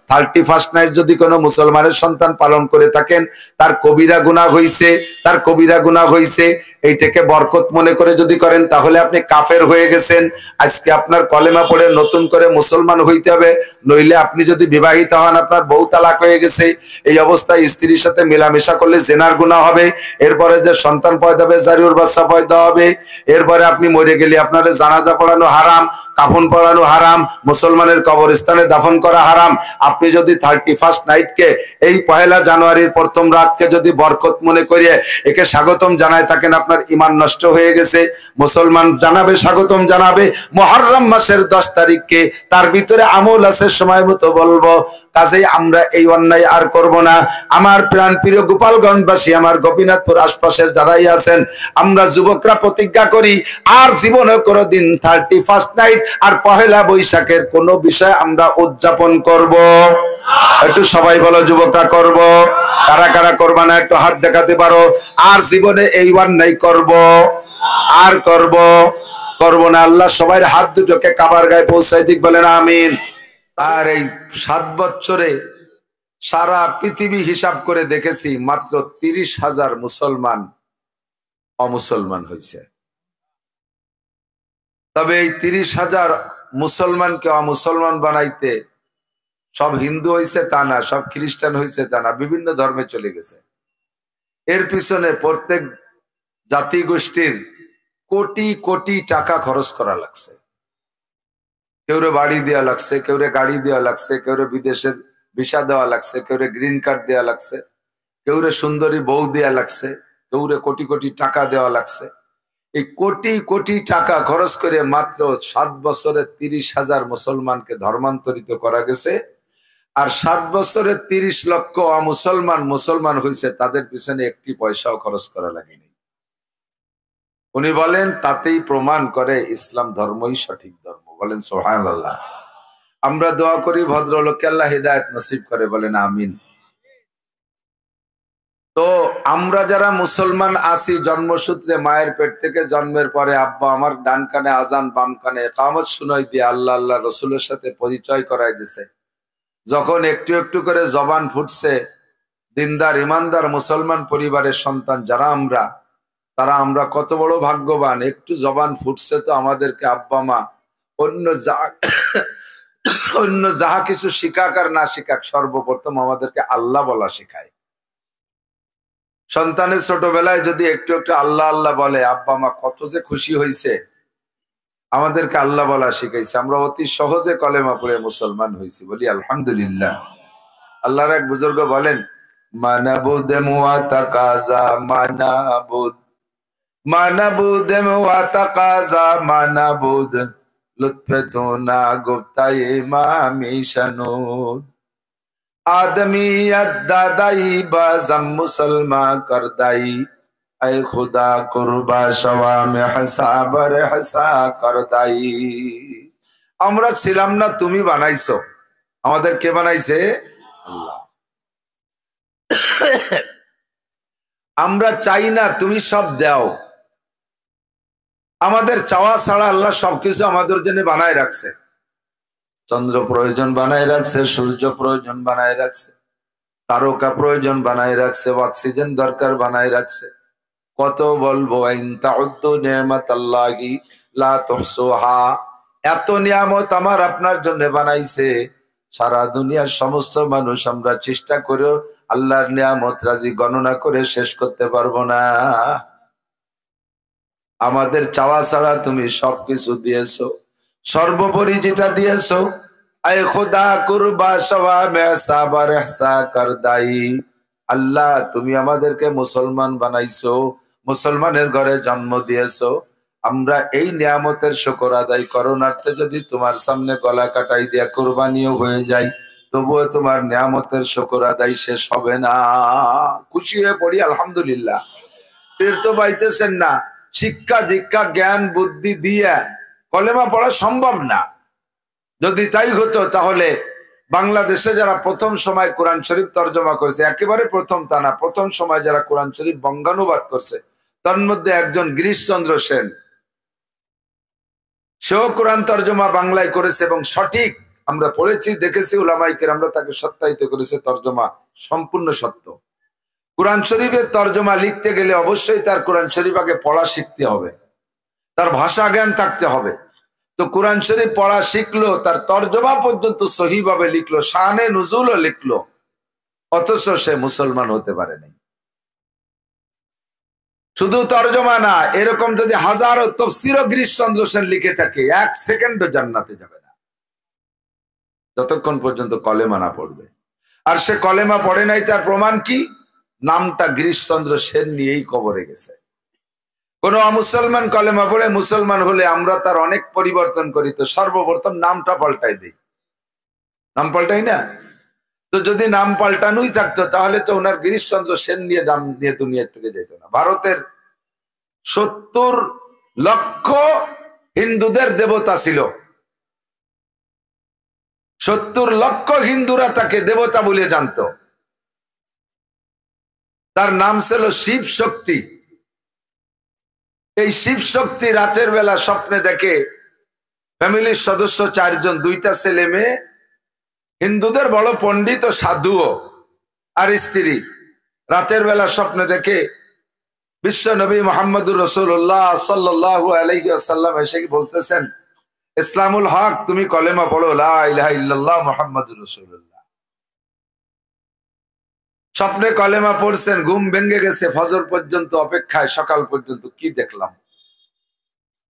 31st night যদি কোনো মুসলমানের সন্তান পালন করে থাকেন, তার কবিরা গুনাহ হইছে, তার কবিরা গুনাহ হইছে। এইটাকে বরকত মনে করে যদি করেন তাহলে আপনি কাফের হয়ে গেছেন। আজকে আপনার কলেমা পড়ে নতুন করে মুসলমান হইতে হবে, নইলে আপনি যদি বিবাহিত হন, আপনার বউ তালাক হয়ে গেছে, এই অবস্থায় স্ত্রীর সাথে মেলামেশা করলে জেনার গুনাহ হবে। এরপরে যে সন্তান পয়দা হবে, জারিউর বাচ্চা পয়দা হবে। এরপরে আপনি মরে গেলে আপনার জানাজা পড়ানো হারাম, কাফন পড়ানো হারাম, মুসলমানের কবরস্থানে দাফন করা হারাম। আপনি যদি 31st নাইটকে, এই 1 জানুয়ারির প্রথম রাতকে যদি বরকত মনে করিয়ে একে স্বাগতম জানায় থাকেন, আপনার ঈমান নষ্ট হয়ে গেছে। মুসলমান জানাবে, স্বাগতম জানাবে মুহররম মাসের 10 তারিখকে, তার ভিতরে আমল আছে, সময় মতো বলবো। কাজেই আমরা এই অন্যায় আর করব না। আমার প্রাণ প্রিয় গোপালগঞ্জবাসী, আমার গোপীনাথপুর আশপাশের যারাই আছেন, আমরা যুবকরা প্রতিজ্ঞা করি আর জীবনে কোনোদিন 31st নাইট আর 1 বৈশাখের কোনো বিষয় আমরা উদযাপন করব। একটু সবাই বলো যুবকরা করব। কারা কারা করবা না একটু হাত দেখাতে পারো। আর জীবনে এই অন্যায় করব আর করব না। আল্লাহ সবাই হাত দুটোকে কাবার গায়ে পৌঁছাই দিক, বলেন আমিন। আর এই 7 বছরে সারা পৃথিবী হিসাব করে দেখেছি মাত্র 30,000 মুসলমান অমুসলমান হয়েছে। তবে এই 30,000 মুসলমানকে অমুসলমান বানাইতে সব হিন্দু হয়েছে তা না, সব খ্রিস্টান হয়েছে তা না, বিভিন্ন ধর্মে চলে গেছে। এর পিছনে প্রত্যেক জাতি গোষ্ঠীর কোটি কোটি টাকা খরচ করা লাগছে। কেউরে বাড়ি দেওয়া লাগছে, কেউরে গাড়ি দেওয়া লাগছে, কেউরে বিদেশের ভিসা দেওয়া লাগছে, কেউরে গ্রিন কার্ড দেওয়া লাগছে, কেউরে সুন্দরী বউ দেওয়া লাগছে, কেউরে কোটি কোটি টাকা দেওয়া লাগছে। এই কোটি কোটি টাকা খরচ করে মাত্র 7 বছরে 30,000 মুসলমানকে ধর্মান্তরিত করা গেছে। আর 7 বছরে 30 লক্ষ মুসলমান হয়েছে, তাদের পিছনে একটি পয়সাও খরচ করা লাগেনি। উনি বলেন তাতেই প্রমাণ করে ইসলাম ধর্মই সঠিক ধর্ম। বলেন সুবহানাল্লাহ। আমরা দোয়া করি ভদ্রলোককে আল্লাহ হিদায়াত নসিব করে, বলেন আমিন। তো আমরা যারা মুসলমান আছি, জন্মসূত্রে মায়ের পেট থেকে জন্মের পরে আব্বা আমার ডান কানে আজান, বাম কানে ইকামত শুনাই দিয়ে আল্লাহ আল্লাহ রসুলের সাথে পরিচয় করাই দিছে। যখন একটু একটু করে জবান ফুটছে, দিনদার ইমানদার মুসলমান পরিবারের সন্তান যারা আমরা, তারা আমরা কত বড় ভাগ্যবান। একটু জবান ফুটছে তো আমাদেরকে আব্বা মা অন্য যাহা কিছু শিখাক আর না শিখাক, সর্বপ্রথম আমাদেরকে আল্লাহ বলা শিখায়। সন্তানের ছোটবেলায় যদি একটু একটু আল্লাহ আল্লাহ বলে, আব্বা মা কত যে খুশি হয়েছে, আমাদেরকে আল্লাহ বলা শিখাইছে। আমরা অতি সহজে কলেমা পড়ে মুসলমান হয়েছি, বলি আলহামদুলিল্লাহ। আল্লাহর এক বুজুর্গ বলেন, মানাবুদ মুআতাকাযা মানাবুদ, মানাবুদ মুআতাকাযা মানাবুদ, লুৎফে তো না গুপ্তা ইমামি শানুদ, आदमियत दादाई बाज़म मुसलमा करदाई, ऐ खुदा कुर्बा शवा में हसा बर हसा करदाई। আমরা ছিলাম না, তুমি বানাইছো। আমাদের কে বানাইছে? আল্লাহ। আমরা চাই না, তুমি সব দাও। আমাদের চাওয়া ছাড়া আল্লাহ সবকিছু আমাদের জন্য বানায় রাখছে। চন্দ্র প্রয়োজন বানায় রাখছে, সূর্য প্রয়োজন বানায় রাখছে, তারকা প্রয়োজন বানায় রাখছে, অক্সিজেন দরকার বানায় রাখছে। কত বলবো, ইন তাউদ্দু নি'মাতাল্লাহি লা তুহসুহা। এত নিয়ামত আমার আপনার জন্য বানাইছে, সারা দুনিয়ার সমস্ত মানুষ আমরা চেষ্টা করেও আল্লাহর নিয়ামত রাজি গণনা করে শেষ করতে পারবো না। আমাদের চাওয়া ছাড়া তুমি সবকিছু দিয়েছো। সর্বোপরি যেটা দিয়েছো, আয় খোদা কুরবা সওয়া মে সাবার ইহসা করদাই। আল্লাহ তুমি আমাদেরকে মুসলমান বানাইছো, মুসলমানের ঘরে জন্ম দিয়েছো। আমরা এই নিয়ামতের শুকর আদায় করোনার্থে যদি তোমার সামনে গলা কাটাই দিয়া কুরবানিও হয়ে যায়, তবুও তোমার নিয়ামতের শুকর আদায় শেষ হবে না। খুশি হয়ে পড়ি আলহামদুলিল্লাহ। টের তো পাইতেছেন না, শিক্ষা দীক্ষা জ্ঞান বুদ্ধি দিয়ে কলেমা পড়া সম্ভব না। যদি তাই হতো তাহলে বাংলাদেশে যারা প্রথম সময় কোরআন শরীফ তর্জমা করেছে, একেবারে প্রথম তা না, প্রথম সময় যারা কোরআন শরীফ বঙ্গানুবাদ করছে, তার মধ্যে একজন গিরিশচন্দ্র সেন, সেও কোরআন তর্জমা বাংলায় করেছে এবং সঠিক আমরা পড়েছি দেখেছি, উলামায়ে কেরামরা তাকে সত্যায়িত করেছে, তর্জমা সম্পূর্ণ সত্য। কোরআন শরীফের তর্জমা লিখতে গেলে অবশ্যই তার কোরআন শরীফ আগে পড়া শিখতে হবে, তার ভাষা জ্ঞান থাকতে হবে। তো কোরআন শরীফ পড়া শিখলো, তার তর্জমা পর্যন্ত সহিভাবে লিখলো, শানে নুজুলও লিখলো, অথচ সে মুসলমান হতে পারেনি। শুধু তর্জমা না, এরকম যদি হাজারো তাফসীরও গিরিশচন্দ্র সেন লিখে থাকে, 1 সেকেন্ডও জান্নাতে যাবে না যতক্ষণ পর্যন্ত কলেমা না পড়বে। আর সে কলেমা পড়ে নাই, তার প্রমাণ কি? নামটা গিরিশচন্দ্র সেন নিয়েই কবরে গেছে। কোন মুসলমান কলেমা পড়ে মুসলমান হলে আমরা তার অনেক পরিবর্তন করি, তো সর্বপ্রথম নামটা পাল্টাই দেই, নাম পাল্টাই না? তো যদি নাম পাল্টানোই থাকতো তাহলে তো ওনার গিরিশচন্দ্র সেন নিয়ে নাম নিয়ে দুনিয়া থেকে যেত না। ভারতের 70 লক্ষ হিন্দুদের দেবতা ছিল, 70 লক্ষ হিন্দুরা তাকে দেবতা বলে জানতো। তার নাম ছিল শিব শক্তি। এই শিব শক্তি রাতের বেলা স্বপ্নে দেখে ফ্যামিলির সদস্য 4 জন, 2টা ছেলে মেয়ে, হিন্দুদের বড় পণ্ডিত ও সাধুও, আর স্ত্রী। রাতের বেলা স্বপ্নে দেখে বিশ্ব নবী মুহাম্মদুর রাসূলুল্লাহ সাল্লাল্লাহু আলাইহি ওয়াসাল্লাম এসে বলতেছেন, ইসলামুল হক, তুমি কলেমা পড়ো, লা ইলাহা ইল্লাল্লাহ মুহাম্মাদুর রাসূলুল্লাহ। স্বপ্নে কলেমা পড়ছেন, ঘুম ভেঙে গেছে, ফজর পর্যন্ত অপেক্ষায়, সকাল পর্যন্ত কি দেখলাম?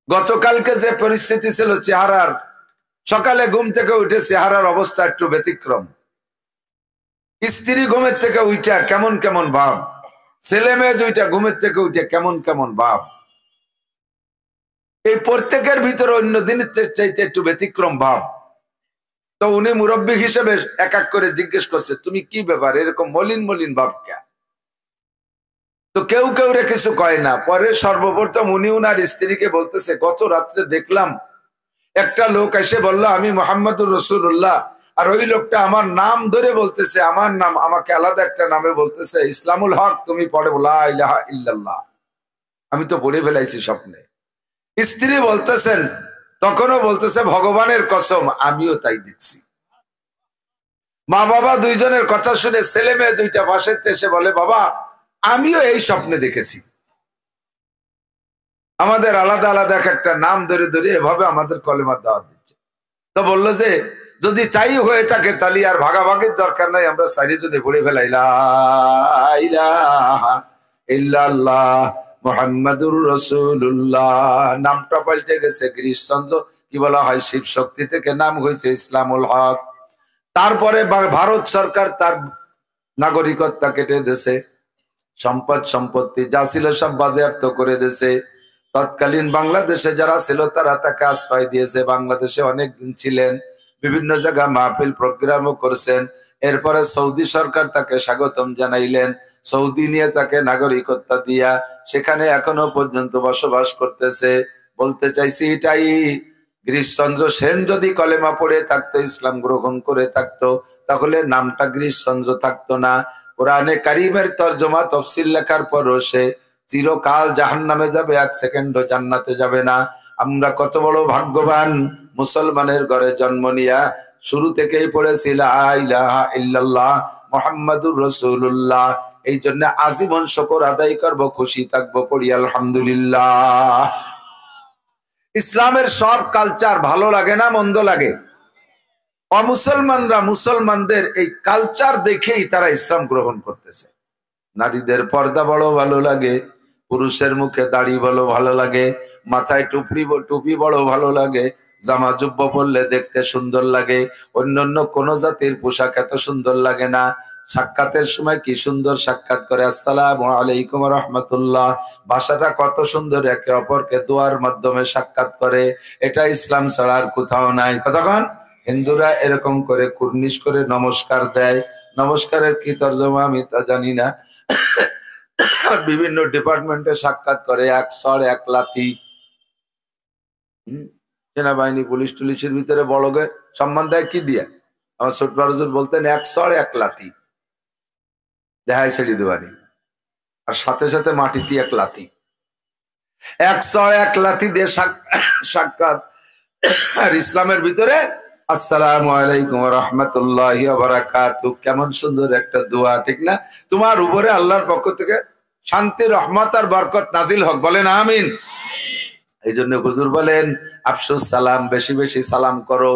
গতকালকে যে পরিস্থিতি ছিল চেহারার, সকালে ঘুম থেকে উঠে চেহারার অবস্থা একটু ব্যতিক্রম, স্ত্রী ঘুমের থেকে উঠা কেমন কেমন ভাব, ছেলে মেয়ে 2টা ঘুমের থেকে উঠে কেমন কেমন ভাব। এই প্রত্যেকের ভিতরে অন্য দিনের চাইতে একটু ব্যতিক্রম ভাব। তো উনি মুরব্বী হিসেবে এক এক করে জিজ্ঞেস করছে, তুমি কি ব্যাপার, এরকম মলিন মলিন ভাব কে? তো কেউ কেউ রে কিছু কয় না। পরে সর্বপ্রথম উনি উনার স্ত্রীকে বলতেছে, গত রাত্রে দেখলাম একটা লোক এসে বলল আমি মুহাম্মদুর রাসূলুল্লাহ, আর ওই লোকটা আমার নাম ধরে বলতেছে, আমার নাম, আমাকে আলাদা একটা নামে বলতেছে, ইসলামুল হক, তুমি পড়ে লা ইলাহা ইল্লাল্লাহ। আমি তো পড়ে ফেলাইছি স্বপ্নে। স্ত্রী বলতেছেন, তখনও বলতেছে, ভগবানের কসম আমিও তাই দেখছি। মা বাবা 2 জনের কথা শুনে ছেলে মেয়ে 2টা পাশে এসে বলে, বাবা আমিও এই স্বপ্নে দেখেছি। আমাদের আলাদা আলাদা একটা নাম ধরে ধরে এভাবে আমাদের কলেমার দাওয়াত দিচ্ছে। তো বললো যে যদি তাই হয়ে থাকে তাহলে আর ভাগাভাগির দরকার নাই, আমরা 4 জনে পড়ে ফেলাই লা ইলাহা ইল্লাল্লাহ মুহাম্মাদুর রাসূলুল্লাহ। নামটা পাল্টে গেছে, গিরিশচন্দ্র কি বলা হয়, শিব শক্তি থেকে নাম হয়েছে ইসলামুল হক। তারপরে ভারত সরকার তার নাগরিকত্ব কেটে দিয়েছে, সম্পদ সম্পত্তি যা ছিল সব বাজেয়াপ্ত করে দিয়েছে। তৎকালীন বাংলাদেশে যারা ছিল তারা তাকে আশ্রয় দিয়েছে, বাংলাদেশে অনেক দিন ছিলেন, বিভিন্ন জায়গায় মাহফিল প্রোগ্রামও করছেন। এরপরে সৌদি সরকার তাকে স্বাগতম জানাইলেন, সৌদি নিয়ে তাকে নাগরিকত্ব দিয়া সেখানে এখনো পর্যন্ত বসবাস করতেছে। বলতে চাইছি এটাই, গিরিশচন্দ্র সেন যদি কলেমা পড়ে থাকতো, ইসলাম গ্রহণ করে থাকতো, তাহলে নামটা গিরিশচন্দ্র থাকতো না। কোরআনে কারিমের তর্জমা তফসির লেখার পরও সে চিরকাল জাহান্নামে যাবে, 1 সেকেন্ডও জান্নাতে যাবে না। আমরা কত বড় ভাগ্যবান, মুসলমানের ঘরে জন্ম নিয়া শুরু থেকেই পড়েছি লা ইলাহা ইল্লাল্লাহ মুহাম্মাদুর রাসূলুল্লাহ। এই জন্য আজীবন শুকর আদায় করব, খুশি থাকবো, পড়ি আলহামদুলিল্লাহ। ইসলামের সব কালচার ভালো লাগে না মন্দ লাগে? অমুসলমানরা মুসলমানদের এই কালচার দেখেই তারা ইসলাম গ্রহণ করতেছে। নারীদের পর্দা বড় ভালো লাগে, পুরুষের মুখে দাড়ি বড় ভালো লাগে, মাথায় টুপি বড় ভালো লাগে, জামা জুব্বা পরলে দেখতে সুন্দর লাগে। অন্যান্য কোন জাতির পোশাক এত সুন্দর লাগে না। সাক্ষাতের সময় কি সুন্দর সাক্ষাৎ করে, আসসালামু আলাইকুম রাহমাতুল্লাহ, ভাষাটা কত সুন্দর, একে অপরকে দোয়ার মাধ্যমে সাক্ষাৎ করে। এটা ইসলাম ছাড়া আর কোথাও নাই। কতক্ষণ হিন্দুরা এরকম করে কুর্নিশ করে নমস্কার দেয়, নমস্কারের কি তর্জমা আমি তা জানি না। বিভিন্ন ডিপার্টমেন্টে সাক্ষাৎ করে, 1 চড় 1 লাথি। সেনাবাহিনী পুলিশ টুলিশের ভিতরে বড়কে সম্মান দেয় কি দিয়ে? আমার ছোট হুজুর বলতেন 1 চড় 1 লাথি দেখায় ছেড়ে দেবানি, আর সাথে সাথে মাটিতে 1 লাথি। 1 চড় 1 লাথি দিয়ে সাক্ষাৎ। আর ইসলামের ভিতরে আসসালামু আলাইকুম ওয়া রাহমাতুল্লাহি ওয়া বারাকাতুহু। কেমন সুন্দর একটা দোয়া, ঠিক না? তোমার উপরে আল্লাহর পক্ষ থেকে শান্তি, রহমত আর বরকত নাজিল হোক, বলেন আমিন। এই জন্য হুজুর বলেন আফসুস সালাম, বেশি বেশি সালাম করো,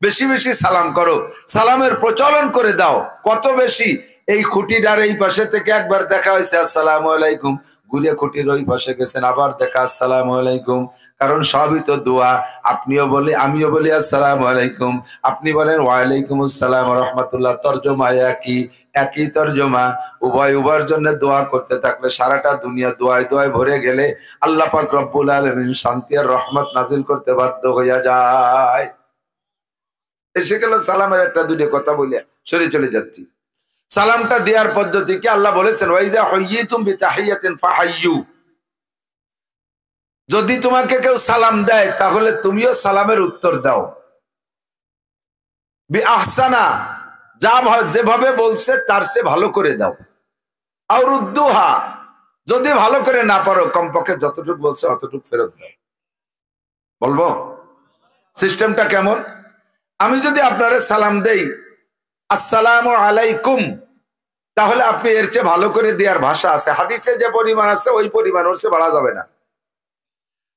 বেশি বেশি সালাম করো, সালামের প্রচলন করে দাও। কত বেশি, এই খুঁটিটার এই পাশে থেকে একবার দেখা হয়েছে আসসালামু আলাইকুম, ঘুরে খুঁটির ওই পাশে গেছেন, আবার দেখা আসসালামু আলাইকুম। কারণ সবই তো দোয়া। আপনিও বলি, আমিও বলি আসসালামু আলাইকুম, আপনি বলেন ওয়ালাইকুম আসসালাম ওয়া রাহমাতুল্লাহ। তর্জমা একই, একই তর্জমা। উভয় উভয়ের জন্য দোয়া করতে থাকলে সারাটা দুনিয়া দোয়ায় দোয়ায় ভরে গেলে আল্লাহ পাক রব্বুল আলামিন শান্তি আর রহমত নাজিল করতে বাধ্য হইয়া যায়। এসে গেল সালামের একটা দুটো কথা বলে সরে চলে যাচ্ছি। সালামটা দেওয়ার পদ্ধতি কি আল্লাহ বলেছেন, ওয়াইজা হুইয়িতুম বিতাহিয়াতিন ফাহাইয়ু। যদি তোমাকে কেউ সালাম দেয় তাহলে তুমিও সালামের উত্তর দাও। বিআহসানা, যা যেভাবে বলছে তার চেয়ে ভালো করে দাও। আও রুদ্দুহা, যদি ভালো করে না পারো কমপক্ষে যতটুকু বলছে অতটুকু ফেরত দাও। বলবো সিস্টেমটা কেমন? আমি যদি আপনারে সালাম দেই আসসালামু আলাইকুম, তাহলে আপনি এর চেয়ে ভালো করে দেওয়ার ভাষা আছে, হাদিসে যে পরিমাণ আছে ওই পরিমাণ, ওর চেয়ে বাড়া যাবে না।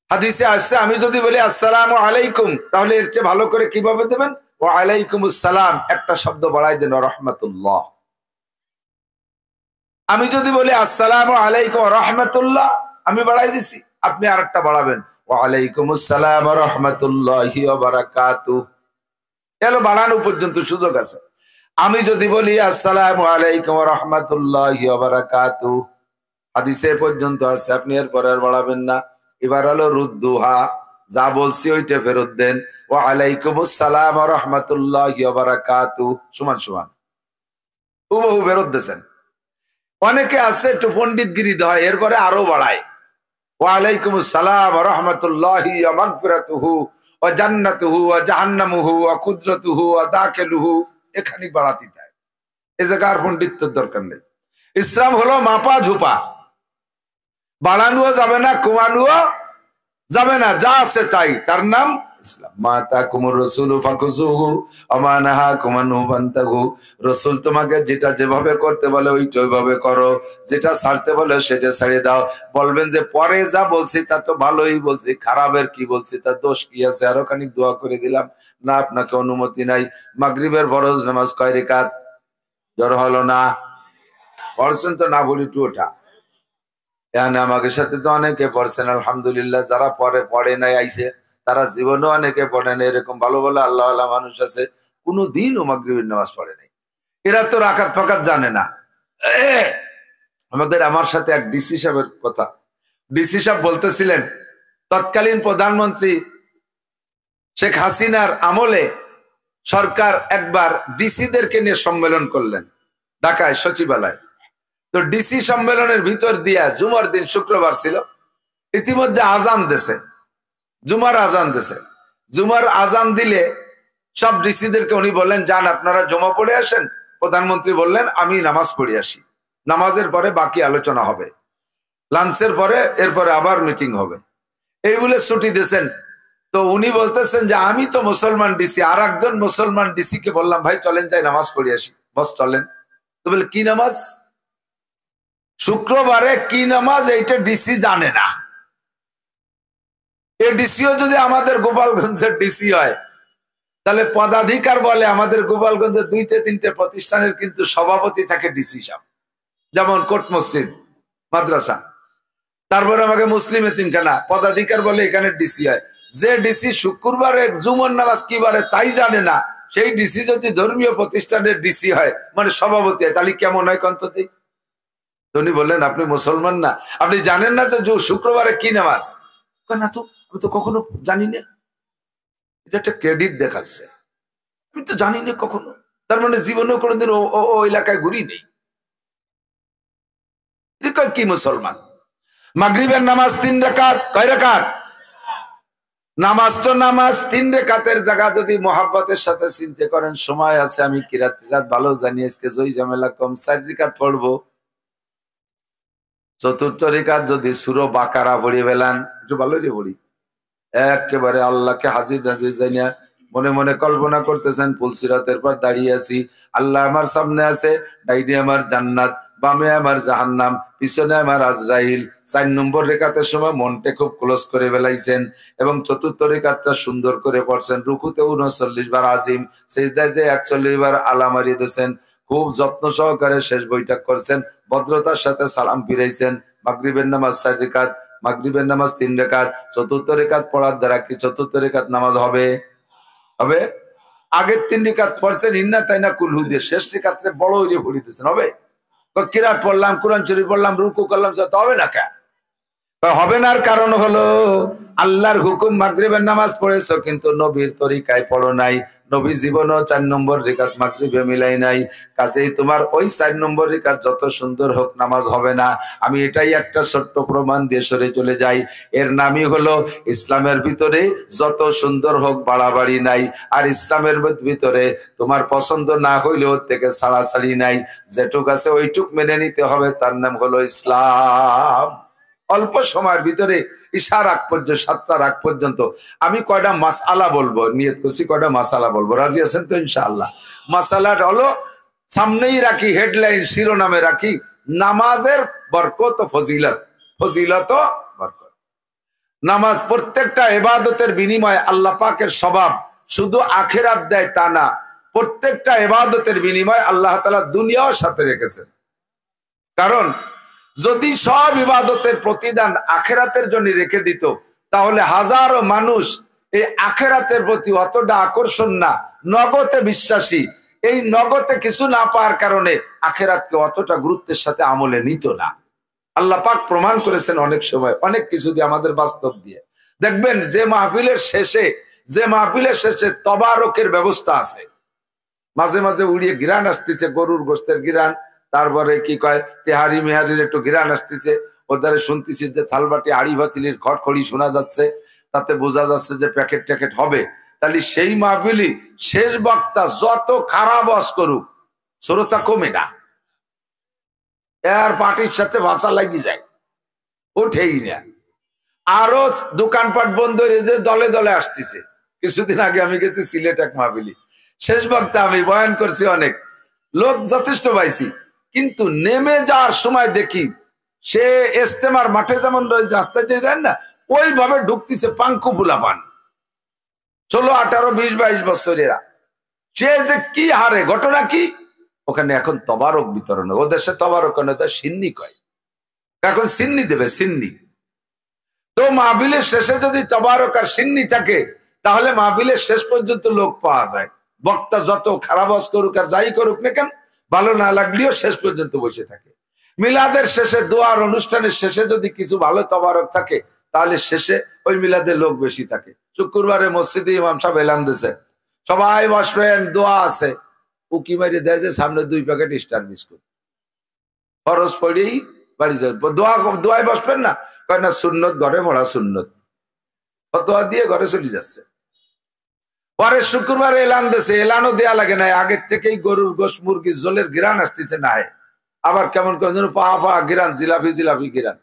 হাদিসে আসছে আমি যদি বলি আসসালামু আলাইকুম, তাহলে এর চেয়ে ভালো করে কিভাবে দেবেন? ওয়া আলাইকুমুস সালাম, একটা শব্দ বাড়াই দেন, ওয়া রাহমাতুল্লাহ। আমি যদি বলি আসসালামু আলাইকুম ওয়া রাহমাতুল্লাহ, আমি বাড়াই দিছি, আপনি আরেকটা বাড়াবেন, ওয়া আলাইকুমুস সালাম ওয়া রাহমাতুল্লাহি ওয়া বারাকাতুহু। এলো বাড়ানো পর্যন্ত সুযোগ আছে। আমি যদি বলি আসসালামু আলাইকুম ওয়া রাহমাতুল্লাহি ওয়া বারাকাতুহু, হাদিসে পর্যন্ত আছে, আপনি এরপর আর বাড়াবেন না। এবার হলো রুদ্দুহা, যা বলছি ওইটা ফেরত দেন, ওয়া আলাইকুমুস সালাম ওয়া রাহমাতুল্লাহি ওয়া বারাকাতুহু, সমান সমান হুবহু ফেরত দেন। অনেকে আছে একটু পণ্ডিতগিরি দেয়, এরপরে আরো বাড়ায়, ওয়া আলাইকুমুস সালাম ওয়া রাহমাতুল্লাহি ওয়া মাগফিরাতুহু ওয়া জান্নাতুহু ওয়া জাহান্নামুহু ওয়া কুদরতুহু ওয়া দাখিলুহু, এখানে বাড়াতে দেয়। এই জায়গার পণ্ডিতের দরকার নেই। ইসলাম হলো মাপা ঝুপা, বাড়ানো যাবে না, কমানো যাবে না, যা আছে তাই, তার নাম ইসলাম। মাতাকুমুর রাসূলু ফাকুযুহু ওয়া মা নাহাকুম আনহু ফান্তাহু। রাসূল তোমাকে যেটা যেভাবে করতে বলে ওইটা ওইভাবে করো, যেটা ছাড়তে বলে সেটা ছেড়ে দাও। বলবেন যে পরে যা বলছি তা তো ভালোই বলছি, খারাপের কি বলছি, তার দোষ কি আছে? আরো খানিক দোয়া করে দিলাম, না আপনাকে অনুমতি নাই। মাগরিবের ফরজ নামাজ কয় রাকাত? জ্বর হলো না, পড়ছেন তো? না বলি টু ওঠা। আমাদের সাথে তো অনেকে পড়ছেন আলহামদুলিল্লাহ, যারা পড়ে নাই আইছে, তারা জীবনে অনেকে পড়ে নাই। এরকম ভালো ভালো আল্লাহ আল্লাহ মানুষ আছে কোনদিনও মাগরিবের নামাজ পড়ে নাই। এরা তো রাকাত ফাকাত জানে না। আমার সাথে এক ডিসি সাহেবের কথা, ডিসি সাহেব বলতেছিলেন তৎকালীন প্রধানমন্ত্রী শেখ হাসিনার আমলে সরকার একবার ডিসিদেরকে নিয়ে সম্মেলন করলেন ঢাকায় সচিবালয়। তো ডিসি সম্মেলনের ভিতর দিয়া জুমার দিন, শুক্রবার ছিল, ইতিমধ্যে আজান দেশে, জুমার আজান দেশে। জুমার আজান দিলে সব ডিসিদেরকে উনি বললেন যান আপনারা জমা পড়ে আসেন। প্রধানমন্ত্রী বললেন আমি নামাজ পড়ে আসি, নামাজের পরে বাকি আলোচনা হবে, লাঞ্চের পরে এরপরে আবার মিটিং হবে, এই বলে ছুটি দিয়েছেন। তো উনি বলতেছেন যে আমি তো মুসলমান ডিসি, আর একজন মুসলমান ডিসি কে বললাম ভাই চলেন যাই নামাজ পড়ে আসি। বস চলেন। তো বলে কি নামাজ? শুক্রবারে কি নামাজ এইটা ডিসি জানে না। এই ডিসিও যদি আমাদের গোপালগঞ্জের ডিসি হয় তাহলে পদাধিকার বলে আমাদের গোপালগঞ্জের 2-3টে প্রতিষ্ঠানের কিন্তু সভাপতি থাকে ডিসি সাহেব, যেমন কোট মসজিদ, মাদ্রাসা, তারপরে আমাকে মুসলিম এতিমখানা, পদাধিকার বলে এখানে ডিসি হয়। যে ডিসি শুক্রবারে জুমার নামাজ কি বারে তাই জানে না, সেই ডিসি যদি ধর্মীয় প্রতিষ্ঠানের ডিসি হয়, মানে সভাপতি হয়, তাহলে কেমন হয় কন্ততেই? উনি বললেন আপনি মুসলমান না, আপনি জানেন না যে শুক্রবারে কি নামাজ? না তো, আমি তো কখনো জানি না। এটা একটা ক্রেডিট দেখাচ্ছে, আমি তো জানি না কখনো, তার মানে জীবনেও কোনোদিন ও এলাকায় ঘুরি নেই। কি মুসলমান? মাগরিবের নামাজ 3 রাকাত, কয় রাকাত? নামাজ তো নামাজ, 3 রাকাতের জায়গা যদি মোহাব্বতের সাথে চিন্তা করেন, সময় আছে, আমি কিরাত ভালো জানি, আজকে জয় ঝামেলা কম, 4 রাকাত পড়বো। চতুর্থ রাকাত যদি সূরা বাকারা পড়ে ফেলান, একটু ভালো করে পড়ি, একেবারে আল্লাহকে হাজির নাজির জানিয়া মনে মনে কল্পনা করতেছেন পুলসিরাতের পর দাঁড়িয়ে আছি, আল্লাহ আমার সামনে আছে, ডাইনে আমার জান্নাত, বামে আমার জাহান্নাম, পিছনে আমার আজরাইল। 4 নম্বর রেখাতের সময় মনটা খুব ক্লোজ করে ফেলাইছেন এবং চতুর্থ রেখাতটা সুন্দর করে পড়ছেন। রুকুতে 39 বার আজিম, সিজদায় যে 41 বার আলা মারি দিয়েছেন। খুব যত্ন সহকারে শেষ বৈঠক করছেন, ভদ্রতার সাথে সালাম ফিরাইছেন। মাগরিবের নামাজ 4 রেখাত, মাগরিবের নামাজ 3 রেখাত। চতুর্থ রেখাত পড়ার দ্বারা কি চতুর্থ রেখাত নামাজ হবে? হবে? আগের 3 রেখাত পড়ছেন ইন্না তাইনা কুলহু দিয়ে, শেষ রেখাতে বড় হইরে পড়িতেছেন, হবে? কিরাত পড়লাম, কোরআন শরীফ পড়লাম, রুকু করলাম, তো হবে না কেন? হবে না, কারণ হলো আল্লাহর হুকুম মাগরিবের নামাজ পড়েছো কিন্তু নবীর তরিকায় পড়ো নাই। নবী জীবনও 4 নম্বর রিকাত মাগরিবে মিলাই নাই। কাজেই তোমার ওই 4 নম্বর রিকাত যত সুন্দর হোক নামাজ হবে না। আমি এটাই একটা ছোট্ট প্রমাণ দিয়ে সরে চলে যাই। এর নামই হলো ইসলামের ভিতরে যত সুন্দর হোক বাড়াবাড়ি নাই, আর ইসলামের ভিতরে তোমার পছন্দ না হইলে ওর থেকে ছাড়াছাড়ি নাই। যেটুক আছে ওইটুক মেনে নিতে হবে, তার নাম হলো ইসলাম। অল্প সময়ের ভিতরে ইশার আগ পর্যন্ত 7টার আগ পর্যন্ত আমি কয়টা মাসআলা বলবো, নিয়ত করছি কয়টা মাসআলা বলবো। রাজি আছেন তো ইনশাআল্লাহ? মাসআলাটা হলো সামনেই রাখি, হেডলাইন শিরোনামে রাখি, নামাজের বরকত ও ফজিলত। ফজিলত ও বরকত। নামাজ প্রত্যেকটা ইবাদতের বিনিময়ে আল্লাহ পাকের স্বভাব শুধু আখিরাত দেয় তা না, প্রত্যেকটা ইবাদতের বিনিময়ে আল্লাহ তাআলা দুনিয়াও সাথে রেখেছেন। কারণ যদি সব ইবাদতের প্রতিদান আখেরাতের জন্য রেখে দিত, তাহলে হাজারো মানুষ এই আখেরাতের প্রতি অতটা আকর্ষণ না, নগদে বিশ্বাসী, এই নগদে কিছু না পাওয়ার কারণে আখেরাতকে অতটা গুরুত্বের সাথে আমলে নিত না। আল্লাহ পাক প্রমাণ করেছেন অনেক সময়, অনেক কিছু দিয়ে, আমাদের বাস্তব দিয়ে। দেখবেন যে মাহফিলের শেষে তবারকের ব্যবস্থা আছে, মাঝে মাঝে উড়িয়ে ঘিরান আসতেছে, গরুর গোশতের ঘিরান, তারপরে কি কয় তেহারি মেহারির একটু ঘিরান আসতেছে, ওদের শুনতেছি যে থালবাটি হাড়ি ভাতিলির খড়খড়ি শোনা যাচ্ছে, তাতে বোঝা যাচ্ছে যে প্যাকেট ট্যাকেট হবে। তাহলে সেই মাহফিলি শেষ বক্তা যত খারাপ ওয়াজ করুক, শ্রোতা কমে না, এর পার্টির সাথে ভাষা লাগি যায়, ওঠেই না। আরো দোকানপাট বন্ধ হয়ে যে দলে দলে আসতেছে। কিছুদিন আগে আমি গেছি সিলেট এক মাহফিলি, শেষ বক্তা আমি বয়ান করছি, অনেক লোক যথেষ্ট পাইছি, কিন্তু নেমে যাওয়ার সময় দেখি সে ইস্তেমার মাঠে যেমন রাস্তায় দিয়ে দেন না, ওইভাবে ঢুকতেছে পাঙ্কু ফুলা পান, 16, 18, 20, 22 বছরেরা। সে যে কি হারে, ঘটনা কি, ওখানে এখন তবারক বিতরণ, ও দেশে তবারক সিন্নি কয়, এখন সিন্নি দেবে, সিন্নি। তো মাহফিলের শেষে যদি তবারক আর সিন্নি থাকে, তাহলে মাহফিলের শেষ পর্যন্ত লোক পাওয়া যায়। বক্তা যত খারাপ করুক আর যাই করুক না কেন, ভালো না লাগলেও শেষ পর্যন্ত বসে থাকে। মিলাদের শেষে, দোয়ার অনুষ্ঠানের শেষে যদি কিছু ভালো তবারক থাকে, তাহলে শেষে ওই মিলাদের লোক বেশি থাকে। শুক্রবারে মসজিদে ইমাম সাহেব এলান দিয়েছে, সবাই বসবেন, দোয়া আছে, উকি মারি দেয় যে সামনে 2 প্যাকেট স্টার বিস্কুট, খরচ পড়েই বাড়ি যাবে। দোয়ায় বসবেন না, কয় না সুন্নত, ঘরে পড়া সুন্নত, ফতোয়া দিয়ে ঘরে চলে যাচ্ছে। পরে শুক্রবার এলান দিয়েছে, এলানও দেয়া লাগে না, আগের থেকেই গরুর গোশ মুরগির ঝোলের ঘিরান আসতেছে না, আবার কেমন কেমন পা পা ঘিরান, জিলাপি জিলাপি ঘিরান।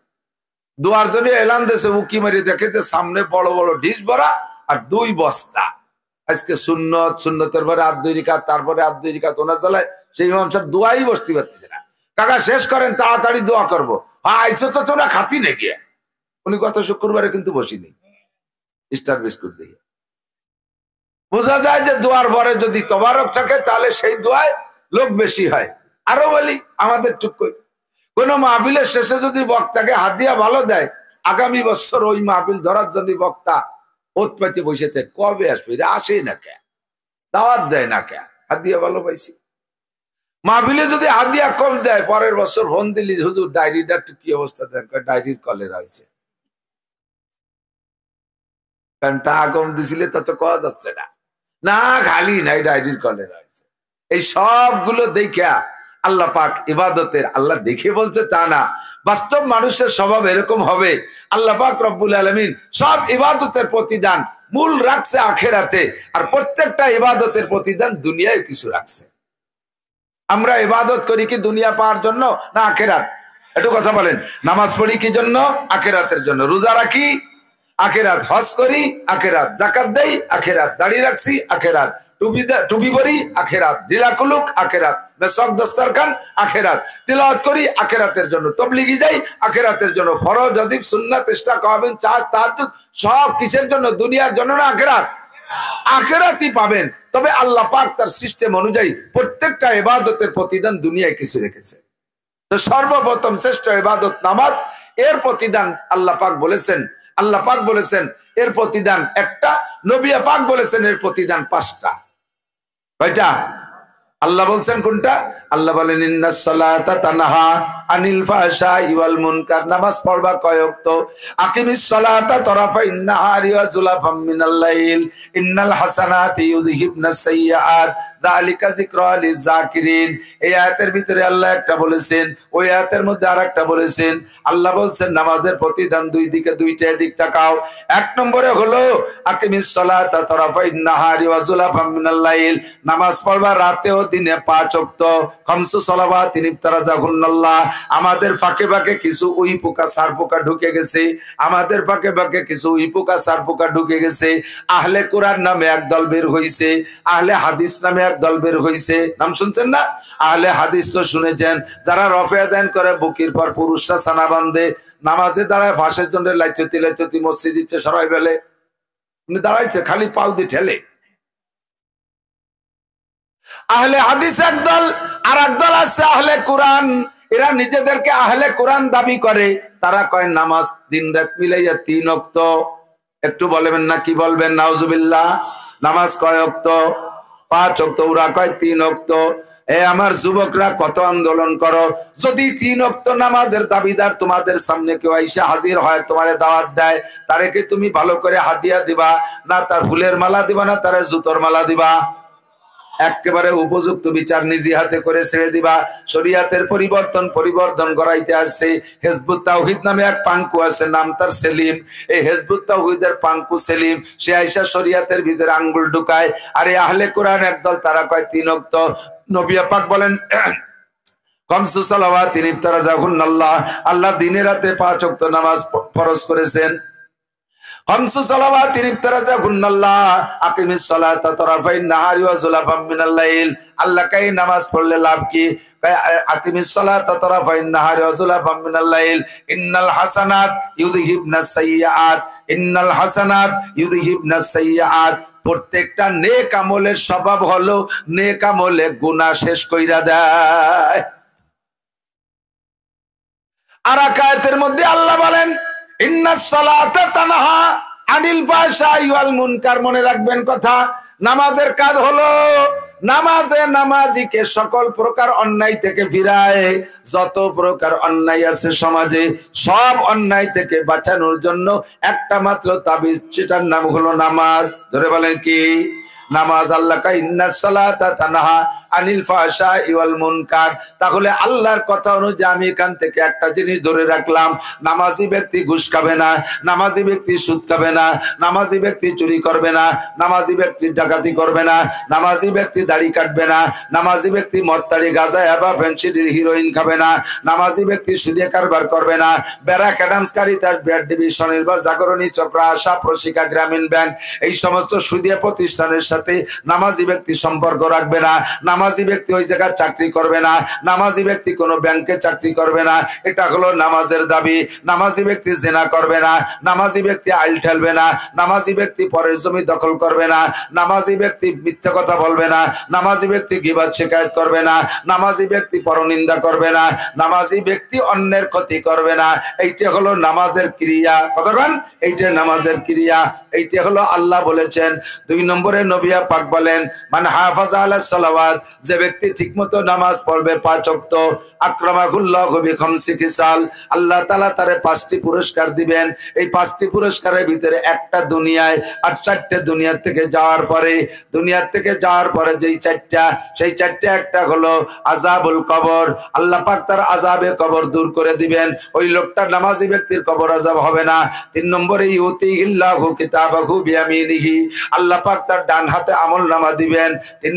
দোয়ার জন্য এলান দিয়েছে, উকি মারি দেখে যে সামনে বড় বড় ডিশ ভরা আর 2 বস্তা। আজকে সুন্নতের পরে 2 রিকাত, তারপরে 2 রিকাত, ওনার জ্বালায় সেই ইমাম সাহেব দোয়াই বসতে পারতেছে না। কাকা শেষ করেন, তাড়াতাড়ি দোয়া করবো। আইছো তো তোমরা খাতি নে গিয়ে, উনি গত শুক্রবারে কিন্তু বসিনি স্টার বিস্কুট দিয়ে। বোঝা যায় যে দোয়ার পরে যদি তবারক থাকে, তাহলে সেই দোয়ায় লোক বেশি হয়। আরো বলি, আমাদের টুকুই কোন মাহফিলের শেষে যদি বক্তাকে হাদিয়া ভালো দেয়, আগামী বছর ওই মাহফিল ধরার জন্য বক্তা ওত পাইতে বসে থাকে, কবে আসবে, আসে না কে, দাওয়াত দেয় না কে, হাদিয়া ভালো পাইছি। মাহফিলে যদি হাদিয়া কম দেয়, পরের বছর ফোন দিলি, হুজুর ডায়েরিটা কি অবস্থা দেন, ডায়েরির কলেরা হয়েছে, কারণ টাকা কম দিছিলে তা তো কোয়া যাচ্ছে না, না খালি নাই, ডায়েরির কলেরা হয়েছে। এই সবগুলো দেখা আল্লাহ পাক ইবাদতের, আল্লাহ দেখে বলছে তা না, বাস্তব মানুষের স্বভাব এরকম হবে। আল্লাহ পাক রব্বুল আলামিন সব ইবাদতের প্রতিদান মূল রাখছে আখেরাতে, আর প্রত্যেকটা ইবাদতের প্রতিদান দুনিয়ায় কিছু রাখছে। আমরা ইবাদত করি কি দুনিয়া পাওয়ার জন্য না আখেরাত? একটু কথা বলেন। নামাজ পড়ি কি জন্য? আখেরাতের জন্য। রোজা রাখি আখেরাত, হজ করি আখেরাত, যাকাত দেই আখেরাত, দাড়ি রাখছি আখেরাত, টুপি পরি আখেরাত, ঢিলাকুলুক আখেরাত, মেসওয়াক দস্তরখান আখেরাত, তিলাওয়াত করি আখেরাতের জন্য, তবলিগি যাই আখেরাতের জন্য, ফরজ ওয়াজিব সুন্নাত ইস্তিগফার চার্জ তাহাজ্জুদ সব কিসের জন্য? দুনিয়ার জন্য না আখেরাত? আখেরাতই পাবেন। তবে আল্লাহ পাক তার সিস্টেম অনুযায়ী প্রত্যেকটা ইবাদতের প্রতিদান দুনিয়ায় কিছু রেখেছে। তো সর্বপ্রথম শ্রেষ্ঠ ইবাদত নামাজ, এর প্রতিদান আল্লাহ পাক বলেছেন, আল্লাহ পাক বলেছেন এর প্রতিদান একটা, নবী পাক বলেছেন এর প্রতিদান 5টা। কয়টা? আল্লাহ বলছেন কোনটা? আল্লাহ বলেন ইন্নাস সালাতা তানহা আনিল ফাহশাই ওয়াল মুনকার। নামাজ পড়বা কয় ওয়াক্ত? আকিমিস সালাতা তারাফাইন নাহারি ওয়া যুলাফাম মিনাল লাইল ইন্নাল হাসানাতি ইউযহিবনাস সাইয়্যাত যালিকা যিকরা লিযাকিরিন। এই আয়াতের ভিতরে আল্লাহ একটা বলেছেন, ওই আয়াতের মধ্যে আরেকটা বলেছেন। আল্লাহ বলছেন নামাজের প্রতিদান দুই দিকে, দুইটা দিক তাকাও। এক নম্বরে হলো আকিমিস সালাতা তারাফাইন নাহারি ওয়া যুলাফাম মিনাল লাইল, নামাজ পড়বা রাতে ও দিনে 5 ওয়াক্ত। খামসু সালাওয়াতিন ইফতারাজাহুন্নাল্লাহ। আমাদের ফাঁকে ফাঁকে কিছু উই পোকা সার পোকা ঢুকে গেছে, আমাদের ফাঁকে ফাঁকে কিছু উই পোকা সার পোকা ঢুকে গেছে। আহলে কোরআন নামে একদল বের হইছে, আহলে হাদিস নামে একদল বের হইছে। নাম শুনছেন না? আহলে হাদিস তো শুনেছেন, যারা রফে আদান করে বুকির পর পুরুষরা সানা বাঁধে, নামাজে দাঁড়ায় ফাঁসের জন্য লাইচতি মসজিদ দিচ্ছে, সরাই ফেলে দাঁড়াইছে খালি পাও দিয়ে ঠেলে। আহলে হাদিস একদল, আর একদল আছে আহলে কোরআন। এরা নিজেদেরকে আহলে কোরআন দাবি করে। তারা কয় নামাজ দিন রাত মিলাইয়া 3 ওয়াক্ত। একটু বলবেন না? কি বলবেন? নাউজুবিল্লাহ। নামাজ কয় ওয়াক্ত? 5 ওয়াক্ত। ওরা কয় 3 ওয়াক্ত। আমার যুবকরা কত আন্দোলন করো, যদি 3 ওয়াক্ত নামাজের দাবিদার তোমাদের সামনে কেউ আইসা হাজির হয়, তোমারে দাওয়াত দেয়, তারে কি তুমি ভালো করে হাদিয়া দিবা? না তার ফুলের মালা দিবা, না তারে জুতোর মালা দিবা? একেবারে উপযুক্ত বিচার নিজে হাতে করে ছেড়ে দিবা। শরীয়তের পরিবর্তন করাইতে আসছে। হিজবুত তাওহীদ নামে এক পাঙ্কু আছে, নাম তার সেলিম। এই হিজবুত তাওহীদের পাঙ্কু সেলিম, সে আইসা শরীয়তের ভিতরে আঙ্গুল ঢুকায়। আর এই আহলে কোরআন একদল, তারা কয় 3 ওয়াক্ত। নবী পাক বলেন খামসু সালাওয়াতিন ইফতারাজাহুন্নাল্লাহ, আল্লাহ দিনে রাতে 5 ওয়াক্ত নামাজ ফরজ করেছেন। খামসু সালাওয়াতিন ইফতারাজাহুন্নাল্লাহ আকিমিস সালাতা তারাফাইন নাহারি ওয়া যুলাফাম মিনাল লাইল। আল্লাহ কাই নামাজ পড়লে লাভ কি? আকিমিস সালাতা তারাফাইন নাহারি ওয়া যুলাফাম মিনাল লাইল ইন্নাল হাসানাত ইউযহিবনাস সাইয়্যাত, ইন্নাল হাসানাত ইউযহিবনাস সাইয়্যাত। প্রত্যেকটা নেক আমলের স্বভাব হলো নেক আমলে গুনাহ শেষ কইরা দেয়। আর আয়াতের মধ্যে আল্লাহ বলেন ইন্নাস সালাতা তানহা আনিল ফাহশাই ওয়াল মুনকার। মনে রাখবেন কথা, নামাজের কাজ হলো নামাজিকে সকল প্রকার অন্যায় থেকে ফিরায়। যত প্রকার অন্যায় আছে সমাজে, সব অন্যায় থেকে বাঁচানোর জন্য একটা মাত্র তাবিজ, সেটার নাম হলো নামাজ। ধরে বলেন কি? নামাজ। আল্লাহ কা ইন্নাস সালাতা তানহা আনিল ফাহশাই ওয়াল মুনকার। তাহলে আল্লাহর কথা অনুযায়ী আমি এখান থেকে একটা জিনিস ধরে রাখলাম, নামাজি ব্যক্তি ঘুষ খাবে না, নামাজি ব্যক্তি সুদ খাবে না, নামাজি ব্যক্তি চুরি করবে না, নামাজি ব্যক্তি ডাকাতি করবে না, নামাজি ব্যক্তি দাড়ি কাটবে না, নামাজি ব্যক্তি মদতাড়ি গাঁজা বা ফেন্সিডিল হিরোইন খাবে না, নামাজি ব্যক্তি সুদে কারবার করবে না, Barack Adams Caritas bad division নির্ভর জাগরণী চক্র আশা প্রশিকা গ্রামীণ ব্যাংক এই সমস্ত সুদীয় প্রতিষ্ঠানের সাথে নামাজি ব্যক্তি সম্পর্ক রাখবে না, নামাজি ব্যক্তি ওই জায়গায় চাকরি করবে না, নামাজি ব্যক্তি কোনো ব্যাংকে চাকরি করবে না। এটা হলো নামাজের দাবি। নামাজি ব্যক্তি জিনা করবে না, নামাজি ব্যক্তি আইল ঠেলবে না, নামাজি ব্যক্তি পরের জমি দখল করবে না, নামাজি ব্যক্তি মিথ্যা কথা বলবে না, নামাজি ব্যক্তি গীবত শিকায়ত করবে না, নামাজি ব্যক্তি পরনিন্দা করবে না, নামাজি ব্যক্তি অন্যের ক্ষতি করবে না। এইটা হলো নামাজের ক্রিয়া। কতক্ষণ? এইটা নামাজের ক্রিয়া। এইটা হলো আল্লাহ বলেছেন। 2 নম্বরে নবী পাক বলেন মান হাফাজা আলাস সালাওয়াত, যে ব্যক্তি ঠিকমতো নামাজ পড়বে 5 ওয়াক্ত, আকরামাহুল্লাহু বিখামসি খিসাল, আল্লাহ তাআলা তারে 5টি পুরস্কার দিবেন। এই 5টি পুরস্কারের ভিতরে একটা দুনিয়ায়, আর 4টে দুনিয়া থেকে যাওয়ার পরে যেই 4টা, সেই 4টা একটা হলো আযাবুল কবর। আল্লাহ পাক তার আযাবে কবর দূর করে দিবেন। ওই লোকটা নামাজি ব্যক্তির কবর আযাব হবে না। 3 নম্বরে ইউতিহিল্লাহু কিতাবাহু বিয়ামিনিহি, আল্লাহ পাক তার ডান হাতে আমল নামা দিবেন। 3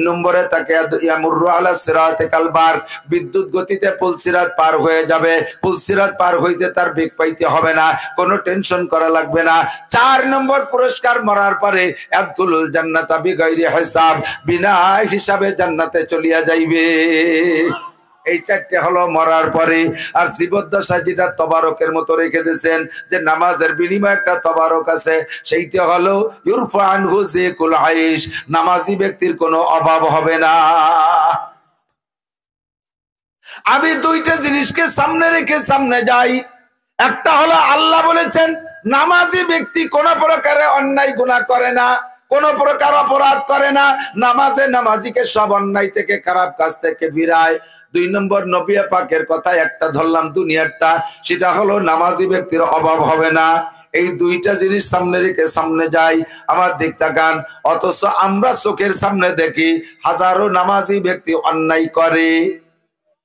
নম্বরে তাকে ইয়ামুরু আলা সিরাতে কালবার, বিদ্যুৎ গতিতে পুলসিরাত পার হয়ে যাবে। পুলসিরাত পার হইতে তার বেগ পাইতে হবে না, কোনো টেনশন করা লাগবে না। 4 নম্বর পুরস্কার, মরার পরে ইয়াদখুলুল জান্নাতা বিগাইরি হিসাব, বিনা হিসাবে জান্নাতে চলিয়া যাইবে। এই 4টে হলো মরার পরে। আর জীবদ্দশায় যেটা তবারকের মতো রেখে দিয়েছেন, যে নামাজের বিনিময়ে একটা তবারক আছে, সেইটা হলো ইউরফা আনহু যিকুল আইশ, নামাজি ব্যক্তির কোনো অভাব হবে না। আমি 2টা জিনিসকে সামনে রেখে সামনে যাই। একটা হলো আল্লাহ বলেছেন নামাজি ব্যক্তি কোন প্রকারে অন্যায় গুনাহ করে না, কোন প্রকার অপরাধ করে না। নামাজিকে সব অন্যায় থেকে, খারাপ কাজ থেকে ফিরায়। 2 নম্বর নবী পাকের কথা একটা ধরলাম দুনিয়ারটা, সেটা হলো নামাজি ব্যক্তির অভাব হবে না। এই 2টা জিনিস সামনে রেখে সামনে যাই। আমার দিক তাকান, অথচ আমরা চোখের সামনে দেখি হাজারো নামাজি ব্যক্তি অন্যায় করে।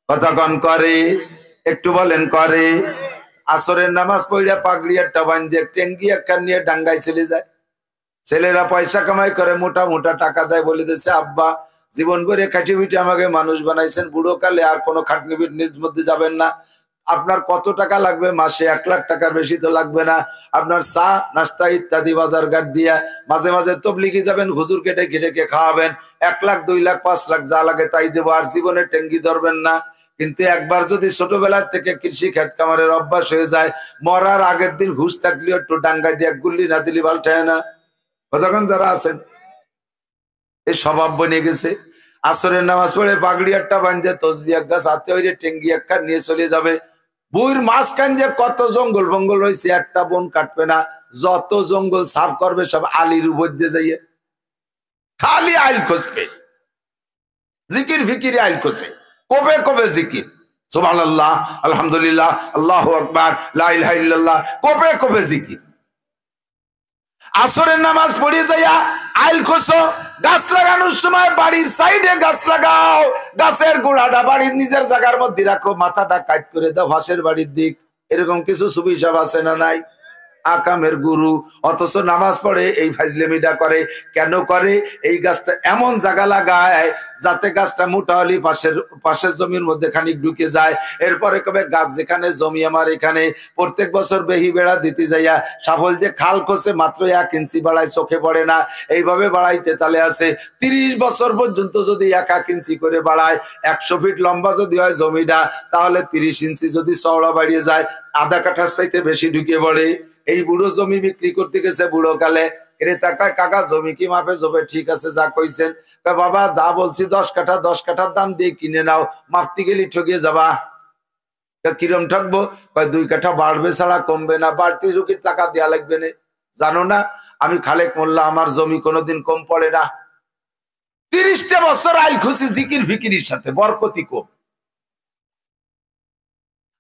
কতক্ষণ করে? একটু বলেন করে? আসরের নামাজ পড়িয়া পাগড়ি একটা বান্ধে টেঙ্গি একটা নিয়ে ডাঙ্গায় চলে যায়। ছেলেরা পয়সা কামাই করে, মোটা মোটা টাকা দেয়, বলে দিচ্ছে আব্বা জীবন ভরে খাটি পিটি আমাকে মানুষ বানাইছেন, বুড়ো কালে আর কোনো খাটনি পিটনির মধ্যে যাবেন না। আপনার কত টাকা লাগবে? মাসে 1 লাখ টাকার বেশি তো লাগবে না। আপনার চা নাস্তা ইত্যাদি বাজার ঘাট দিয়া মাঝে মাঝে তবলিগে যাবেন, হুজুর কেটে ঘিরেকে খাওয়াবেন। 1 লাখ 2 লাখ 5 লাখ যা লাগে তাই দেবো, আর জীবনে টেঙ্গি ধরবেন না। কিন্তু একবার যদি ছোটবেলার থেকে কৃষি ক্ষেত কামারের অভ্যাস হয়ে যায়, মরার আগের দিন হুশ থাকলেও একটু ডাঙ্গায় দিয়ে গুল্লি না দিলি পাল্টায় না। কতক্ষণ যারা আছেন এই স্বভাব বনে গেছে, আসরের নামাজ পড়ে পাগড়ি একটা বান্ধে তসবি এক গাছ হাতে হইরে টেঙ্গি একটা নিয়ে চলে যাবে। বইয়ের মাঝখান যে কত জঙ্গল বঙ্গল রয়েছে, একটা বন কাটবে না। যত জঙ্গল সাফ করবে সব আলির উপর দিয়ে যাইয়ে খালি আইল খুঁজবে, জিকির ফিকির আইল খুঁজে, কবে কবে জিকির, সুবহানাল্লাহ, আলহামদুলিল্লাহ, আল্লাহু আকবার, লা ইলাহা ইল্লাল্লাহ, কবে কবে জিকির। আসরের নামাজ পড়ে যাইয়া আইল খোসো। গাছ লাগানোর সময় বাড়ির সাইডে গাছ লাগাও, গাছের গোড়াটা বাড়ির নিজের জায়গার মধ্যে রাখো, মাথাটা কাট করে দাও পাশের বাড়ির দিক। এরকম কিছু সুবিচার আছে না নাই? আকামের গুরু, অথচ নামাজ পড়ে এই ফাজলেমিটা করে। কেন করে? এই গাছটা এমন জায়গা লাগায় যাতে গাছটা মোটা হলে পাশের জমির মধ্যে খানিক ঢুকে যায়। এরপরে কবে গাছ যেখানে জমি আমার এখানে, প্রত্যেক বছর বেহি বেড়া দিতে যাইয়া সাফল যে খাল খসে মাত্র 1 ইঞ্চি বাড়ায়, চোখে পড়ে না। এইভাবে বাড়াইতে তালে আছে 30 বছর পর্যন্ত যদি 1 ইঞ্চি করে বাড়ায়, 100 ফিট লম্বা যদি হয় জমিটা, তাহলে 30 ইঞ্চি যদি চওড়া বাড়িয়ে যায়, আধা কাঠার চাইতে বেশি ঢুকে পড়ে। এই বুড়ো জমি বিক্রি করতে গেছে বুড়ো কালে, ক্রেতা কয় কাকা জমি কি মাপে যাবে? ঠিক আছে যা কইছেন। বাবা যা বলছি 10 কাঠা, 10 কাঠার দাম দিয়ে কিনে নাও, মাপতে গেলে ঠকিয়ে যাবা। কিরম ঠকবো? কয় 2 কাঠা বাড়বে ছাড়া কমবে না, বাড়তি ঝুঁকির টাকা দেওয়া লাগবে না। জানো না আমি খালেক মোল্লা, আমার জমি কোনোদিন কম পড়ে না। 30টা বছর আইল খুশি জিকির ফিকিরির সাথে, বরকতি কম।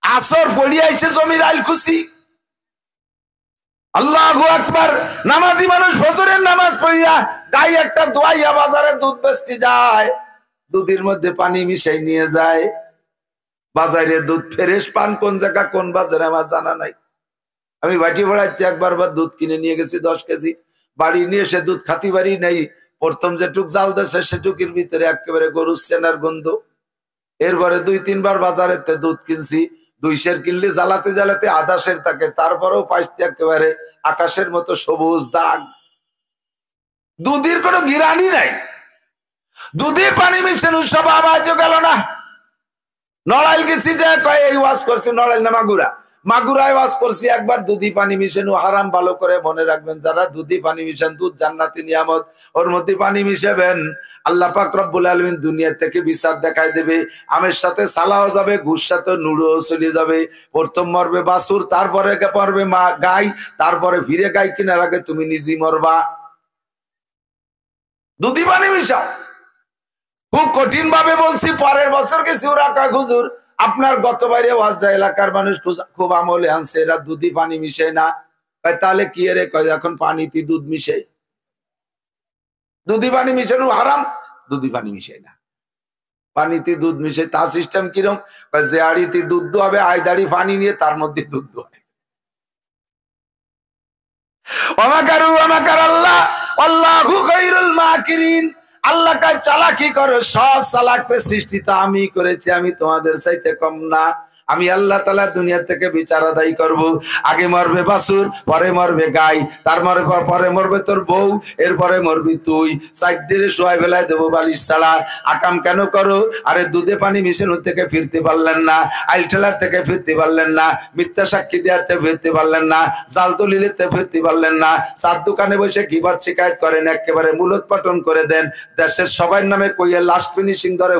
আসর পড়িয়াছে জমির আইল খুশি, আল্লাহু আকবার। নামাজি মানুষ ফজরের নামাজ পড়িয়া গায়ে একটা দোয়াইয়া বাজারে দুধ বেচতে যায়, দুধের মধ্যে পানি মিশাই নিয়ে যায়। বাজারে দুধ ফ্রেশ পান কোন জায়গা কোন বাজারে আমার জানা নাই। আমি বাটি ভরাইতে একবার দুধ কিনে নিয়ে গেছি 10 কেজি, বাড়ি নিয়ে এসে দুধ খাতি বাড়ি নেই। প্রথম যেটুক জাল দেশে সেটুকির ভিতরে একেবারে গরুর সেনার গন্ধ। এরপরে 2-3 বার বাজারে দুধ কিনছি, 2 সের কিনলে জ্বালাতে জ্বালাতে 1/2 সের থাকে, তারপরেও পাইতে একেবারে আকাশের মতো সবুজ দাগ। দুধের কোনো গিরানি নাই, দুধে পানি মিশানো সব আওয়াজ গেল না। নড়াইল গেছি যে কয় এই ওয়াজ করছি, নড়াইল না মাগুরায় ওয়াজ করছি একবার, দুধি পানি মিশানো হারাম। ভালো করে মনে রাখবেন, যারা দুধি পানি মিশান, দুধ জান্নাতি নিয়ামত, ওর মধ্যে পানি মিশাবেন, আল্লাহ পাক রব্বুল আলামিন দুনিয়া থেকে বিচার দেখাই দেবে। আমের সাথে সালাও যাবে, ঘুষ সাথে নুড়ো চলে যাবে। প্রথম মরবে বাছুর, তারপরে পড়বে মা গাই, তারপরে ফিরে গাই কিনার আগে তুমি নিজেই মরবা। দুধি পানি মিশাও। খুব কঠিন ভাবে বলছি, পরের বছর গেছি, ওরা কয় হুজুর আপনার গত বাইরে ওয়াজদা এলাকার মানুষ খুব আমলে আনছে, এরা দুধি পানি মিশে না। তাহলে কি রে? কয় এখন পানিতে দুধ মিশে, দুধি পানি মিশানো হারাম, দুধি পানি মিশে না, পানিতে দুধ মিশে। তা সিস্টেম কিরম? যে আড়িতে দুধ হবে, আইদাড়ি পানি নিয়ে তার মধ্যে দুধ হয়। ওয়ামাকারু ওয়ামাকার আল্লাহ আল্লাহু খায়রুল মাকিরিন। আল্লাহ কাজ চালাকি করো, সব চালাকের সৃষ্টি তো আমি করেছি, আমি তোমাদের চাইতে কম না। আমি আল্লাহ তাআলা দুনিয়া থেকে বিচার আদায় করব। আগে মরবে বাছুর, পরে মরবে গাই, তার পরে মরবে তোর বউ, এরপরে মরবি তুই। সাইডে শোয়াই বেলায় দেবো বালিশ ছাড়া। আকাম কেন করো? আরে দুধে পানি মিশানো থেকে ফিরতে পারলেন না, আইল ঠেলার থেকে ফিরতে পারলেন না, মিথ্যা সাক্ষী দেওয়াতে ফিরতে পারলেন না, জাল দলিলেতে ফিরতে পারলেন না, চার দোকানে বসে গীবত শিকায়ত করেন, একেবারে মূলোৎপাটন করে দেন। দেশের সবাই নামে কইয়ে লাস্ট ফিনিশিং ধরে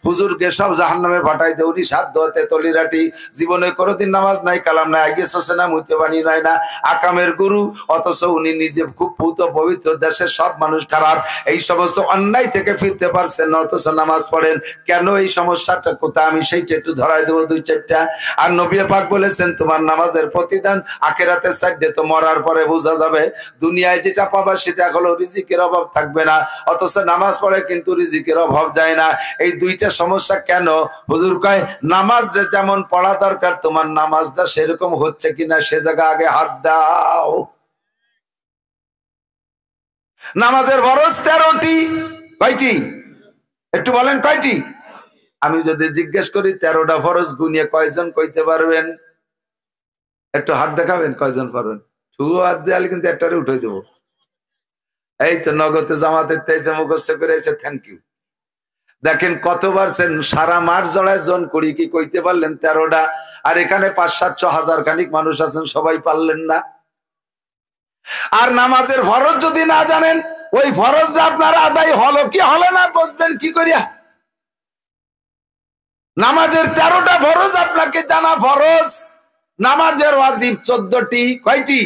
হুজুরকে সব জাহান্নামে পাঠাই দে। উনি সাধ্য হতে তলিরাটি, জীবনে কোনোদিন নামাজ নাই, কালাম নাই, আগে সোসে না, মুইতে বানি নাই না, আকামের গুরু, অথচ উনি নিজে খুব পূত পবিত্র। দেশের সব মানুষ খারাপ, এই সমস্ত অন্যায় থেকে ফিরতে পারছেন না, অথচ নামাজ পড়েন কেন? এই সমস্যাটা কোথায়? আমি সেইটা একটু ধরাই দেবো দুই চারটা। আর নবী পাক বলেছেন তোমার নামাজের প্রতিদান আখিরাতের সাইডে তো মরার পরে বোঝা যাবে। দুনিয়ায় যেটা পাবা সেটা হলো রিজিকের অভাব থাকবে না, অথচ নামাজ পড়ে কিন্তু রিজিকের অভাব যায় না। এই দুইটা সমস্যা কেন? হুজুর কয় নামাজ যেমন পড়া দরকার, তোমার নামাজটা সেরকম হচ্ছে কিনা সে জায়গা আগে হাত দাও। নামাজের ফরজ 13টি। কয়টি? একটু বলেন কয়টি? আমি যদি জিজ্ঞেস করি 13টা ফরজ গুনিয়ে কয়জন কইতে পারবেন? একটু হাত দেখাবেন কয়জন পারবেন? শুধু হাত দেওয়ালে কিন্তু একটারে উঠাই দেবো। এই তো নগদে জামাতের তেজে মুখস্থ করেছে, থ্যাংক ইউ। দেখেন কতবার সারা মাঠ জড়ায় জন করি কি কইতে পারলেন? 13টা। আর এখানে 500-700 হাজার খানিক মানুষ আছেন, সবাই পারলেন না। আর নামাজের ফরজ যদি না জানেন, ওই ফরজটা আপনার আদায় হলো কি হলো না বুঝবেন কি করিয়া? নামাজের 13টা ফরজ আপনাকে জানা ফরজ। নামাজের ওয়াজিব 14টি। কয়টি?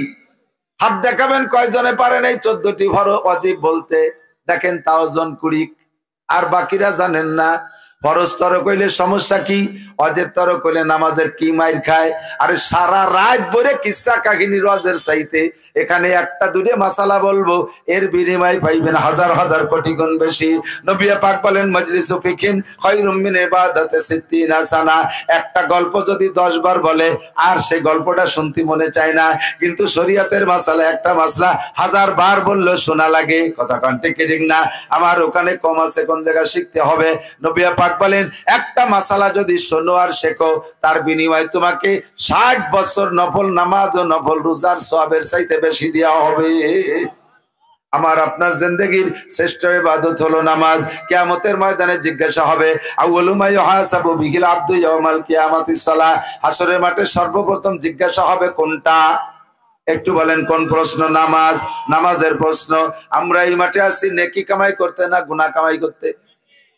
হাত দেখাবেন কয়জনে পারেন এই 14টি ফরজ ওয়াজিব বলতে? দেখেন তাও জন কুড়ি। আর বাকিরা জানেন না। ফরজ তরক হইলে সমস্যা কি? অজেব তরক হইলে নামাজের কি মাইর খায়? আরে সারা রাত ভরে কিসসা কাহিনী রজের চাইতে এখানে একটা দুটো মাসালা বলবো, এর বিনিময় পাইবেন হাজার হাজার কোটি গুণ বেশি। নবী পাক বলেন মাজলিসু ফিকিন খায়রুম মিন ইবাদাতি 60 সানা। একটা গল্প যদি 10 বার বলে আর সেই গল্পটা শুনতে মনে চায় না, কিন্তু শরীয়তের মাসালা একটা মাসলা 1000 বার বললেও শোনা লাগে। কথা কন্টে ঠিক না? আমার ওখানে কম আছে, কোন জায়গা শিখতে হবে। নবী পাক বলেন একটা মাসালা যদি শোনো আর শেখো, তার বিনিময়ে তোমাকে 60 বছর নফল নামাজ ও নফল রোজার সওয়াবের চাইতে বেশি দেওয়া হবে। আমার আপনার জিন্দেগীর শ্রেষ্ঠ ইবাদত হলো নামাজ। কিয়ামতের ময়দানে জিজ্ঞাসা হবে, আউয়ালু মা ইউহাসাবু বিহিল আবদু ইয়াউমাল কিয়ামাতিস সালাহ। হাসরের মাঠে সর্বপ্রথম জিজ্ঞাসা হবে কোনটা? একটু বলেন কোন প্রশ্ন? নামাজ। নামাজের প্রশ্ন। আমরা এই মাঠে আসছি নেকি কামাই করতে না গুনাহ কামাই করতে?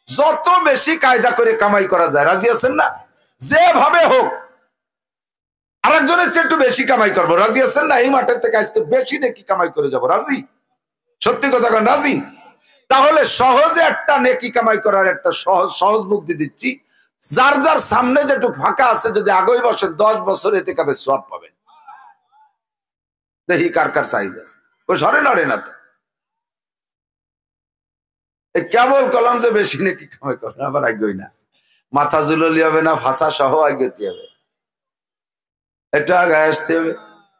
যত বেশি কায়দা করে কামাই করা যায়, রাজি আছেন না? যেভাবে হোক আরেকজনের চেয়ে একটু বেশি কামাই করবো, রাজি আছেন না? এই মাঠের থেকে আজকে বেশি নেকি কামাই করে যাবো, রাজি? সত্যি কথা কেন রাজি? তাহলে সহজে একটা নেকি কামাই করার একটা সহজ বুদ্ধি দিচ্ছি। যার যার সামনে যেটুকু ফাঁকা আছে যদি আগামী বছর 10 বছর এতে কাবে সওয়াব পাবেন। দেখি কার কার চাহিদা। ওই সরে নড়ে না তো কেবল কলম যে বেশি নাকি কামাই করে আবার আগ্রহী না, মাথা জুললি হবে না, ভাষা সহ আগ্রহী হবে। একটু আগে আসতে হবে।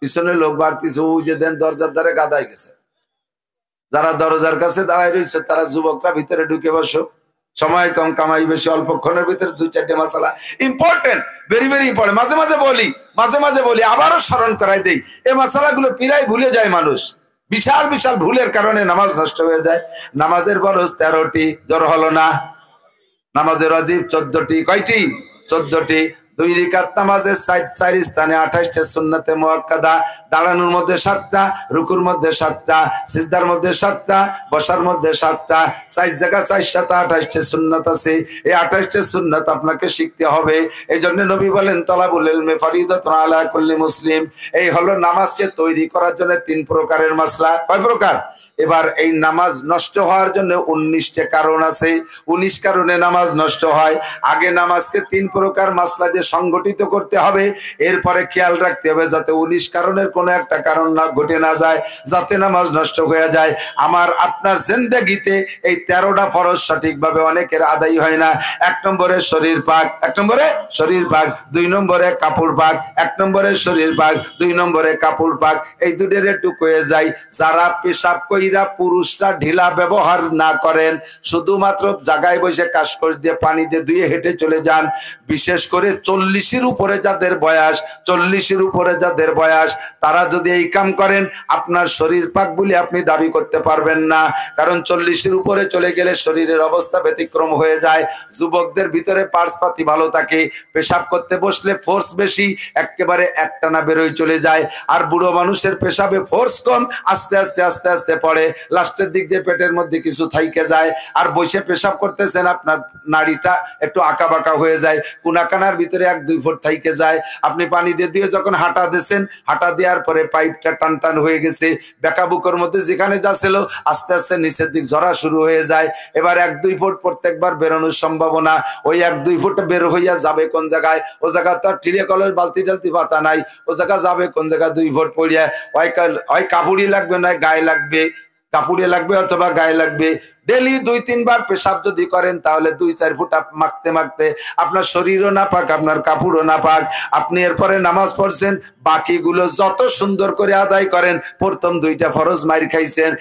পিছনে লোক বাড়তিছে, ওই যে দেন দরজার দ্বারে গাদায় গেছে। যারা দরজার কাছে দাঁড়ায় রয়েছে তারা যুবকরা ভিতরে ঢুকে বসো। সময় কম, কামাই বেশি, অল্পক্ষণের ভিতরে 2-4টে মাসালা ইম্পর্টেন্ট, ভেরি ভেরি ইম্পর্টেন্ট। মাঝে মাঝে বলি আবারও স্মরণ করাই দেই। এই মাসালাগুলো প্রায় ভুলে যায় মানুষ। বিশাল বিশাল ভুলের কারণে নামাজ নষ্ট হয়ে যায়। নামাজের ফরজ 13টি, জোর হলো না? নামাজের ওয়াজিব 14টি। কয়টি? 14টি। 2 রাকাত নামাজের 4 স্থানে 28টা সুন্নাতে মুআক্কাদা। দাঁড়ানোর মধ্যে 7টা, রুকুর মধ্যে 7টা, সিজদার মধ্যে 7টা, বসার মধ্যে 7টা, 4 জায়গা 4 7 28টা সুন্নাত আছে। এই 28টা সুন্নাত আপনাকে শিখতে হবে। এইজন্য নবী বলেন তলাবুল ইলমি ফরিদাতুন আলা কুল্লি মুসলিম। এই হলো নামাজকে তৈরি করার জন্য 3 প্রকারের মাসলা। কয় প্রকার? এবার এই নামাজ নষ্ট হওয়ার জন্য 19টা কারণ আছে। 19 কারণে নামাজ নষ্ট হয়। আগে নামাজকে 3 প্রকার মাসলা দিয়ে সংগঠিত করতে হবে। এরপরে খেয়াল রাখতে হবে যাতে 19 কারণের কোনো একটা কারণ না ঘটে না যায়, যাতে নামাজ নষ্ট হয়ে যায়। আমার আপনার জিন্দেগিতে এই 13টা ফরজ সঠিকভাবে অনেকের আদায় হয় না। 1 নম্বরে শরীর পাক, 1 নম্বরে শরীর পাক, 2 নম্বরে কাপড় পাক। 1 নম্বরে শরীর পাক, 2 নম্বরে কাপড় পাক, এই দুটোর একটু হয়ে যায়। যারা পেশাব কইরা পুরুষরা ঢিলা ব্যবহার না করেন, শুধুমাত্র জায়গায় বসে কাশকস দিয়ে পানি দিয়ে ধুয়ে হেঁটে চলে যান, বিশেষ করে 40-এর উপরে যাদের বয়স, 40-এর উপরে যাদের বয়স, তারা যদি এই কাম করেন আপনার শরীর পাক বলে আপনি দাবি করতে পারবেন না। কারণ 40-এর উপরে চলে গেলে শরীরের অবস্থা ব্যতিক্রম হয়ে যায়। যুবকদের ভিতরে পার্সপাতি ভালো থাকে, পেশাব করতে বসলে ফোর্স বেশি, একেবারে একটানা বেরোয় চলে যায়। আর বুড়ো মানুষের পেশাবে ফোর্স কম, আস্তে আস্তে আস্তে আস্তে পড়ে, লাস্টের দিক দিয়ে পেটের মধ্যে কিছু থাইকে যায়। আর বসে পেশাব করতেছেন, আপনার নাড়িটা একটু আঁকা বাঁকা হয়ে যায়, কুনাকানার ভিতরে 1-2 ফুট থাইকে যায়। আপনি পানি দিয়ে যখন হাঁটা দিয়েছেন, হাঁটা দেওয়ার পরে পাইপটা টান টান হয়ে গেছে, বেকা বুকের মধ্যে যেখানে যাচ্ছিল আস্তে আস্তে নিচের দিক ঝরা শুরু হয়ে যায়। এবার 1-2 ফুট প্রত্যেকবার বেরোনোর সম্ভাবনা, ওই 1-2 ফুট বের হইয়া যাবে কোন জায়গায়? ও জায়গা তো আর টিলে কলের বালতি টালতি পাতা নাই, ও জায়গা যাবে কোন জায়গায়? 2 ফুট পড়িয়া হয় কাপড়ই লাগবে, নয় গায়ে লাগবে, কাপড়ে লাগবে অথবা গায়ে লাগবে। ডেলি 2-3 বার পেশাব যদি করেন তাহলে 2-4 ফুট মাখতে মাখতে আপনার শরীরও না পাক, আপনার কাপড়ও না পাক। আপনি এরপরে নামাজ পড়ছেন, বাকিগুলো যত সুন্দর করে আদায় করেন, প্রথম 2টা ফরজ মাইর খাইছেন।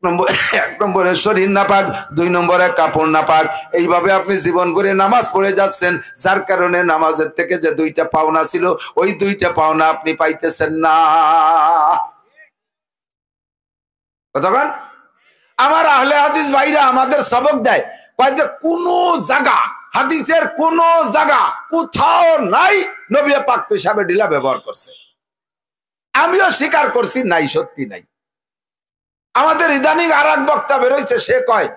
1 নম্বরে শরীর নাপাক, 2 নম্বরে কাপড় নাপাক। এইভাবে আপনি জীবন ভরে নামাজ পড়ে যাচ্ছেন, যার কারণে নামাজের থেকে যে 2টা পাওনা ছিল, ওই 2টা পাওনা আপনি পাইতেছেন না। কতক্ষণ আমার আহলে হাদিস ভাইরা আমাদের সবক দেয়, কয় যে কোন জায়গা, হাদিসের কোন জায়গা কোথাও নাই নবী পাক পেশাবে ঢিলা ব্যবহার করছে। আমিও স্বীকার করছি নাই, সত্যি নাই। আমাদের ইদানিং আর এক বক্তা বেরোইছে, সে কয়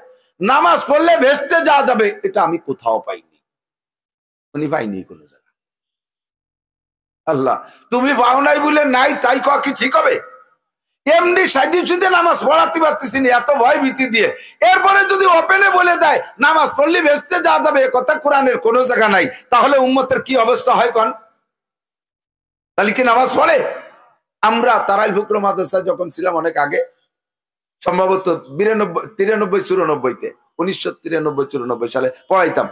নামাজ পড়লে ভেস্তে যাওয়া যাবে, এটা আমি কোথাও পাইনি। উনি পাইনি কোন জায়গা। আল্লাহ, তুমি পাও নাই বলে নাই তাই কয়া কি ঠিক হবে? এমনি সাইডে সুদে নামাজ পড়াতে পারতেছি না, এত ভয় ভীতি দিয়ে। এরপরে যদি ওপেনে বলে দেয় নামাজ পড়লে ভেস্তে যাওয়া যাবে, কথা কোরআনের কোন জায়গা নাই, তাহলে উম্মতের কি অবস্থা হয় কোন? তাহলে কি নামাজ পড়ে? আমরা তারাইল ফুকর মাদ্রাসা যখন ছিলাম অনেক আগে, সম্ভবত 93-94-তে 1993-94 সালে পড়াইতাম।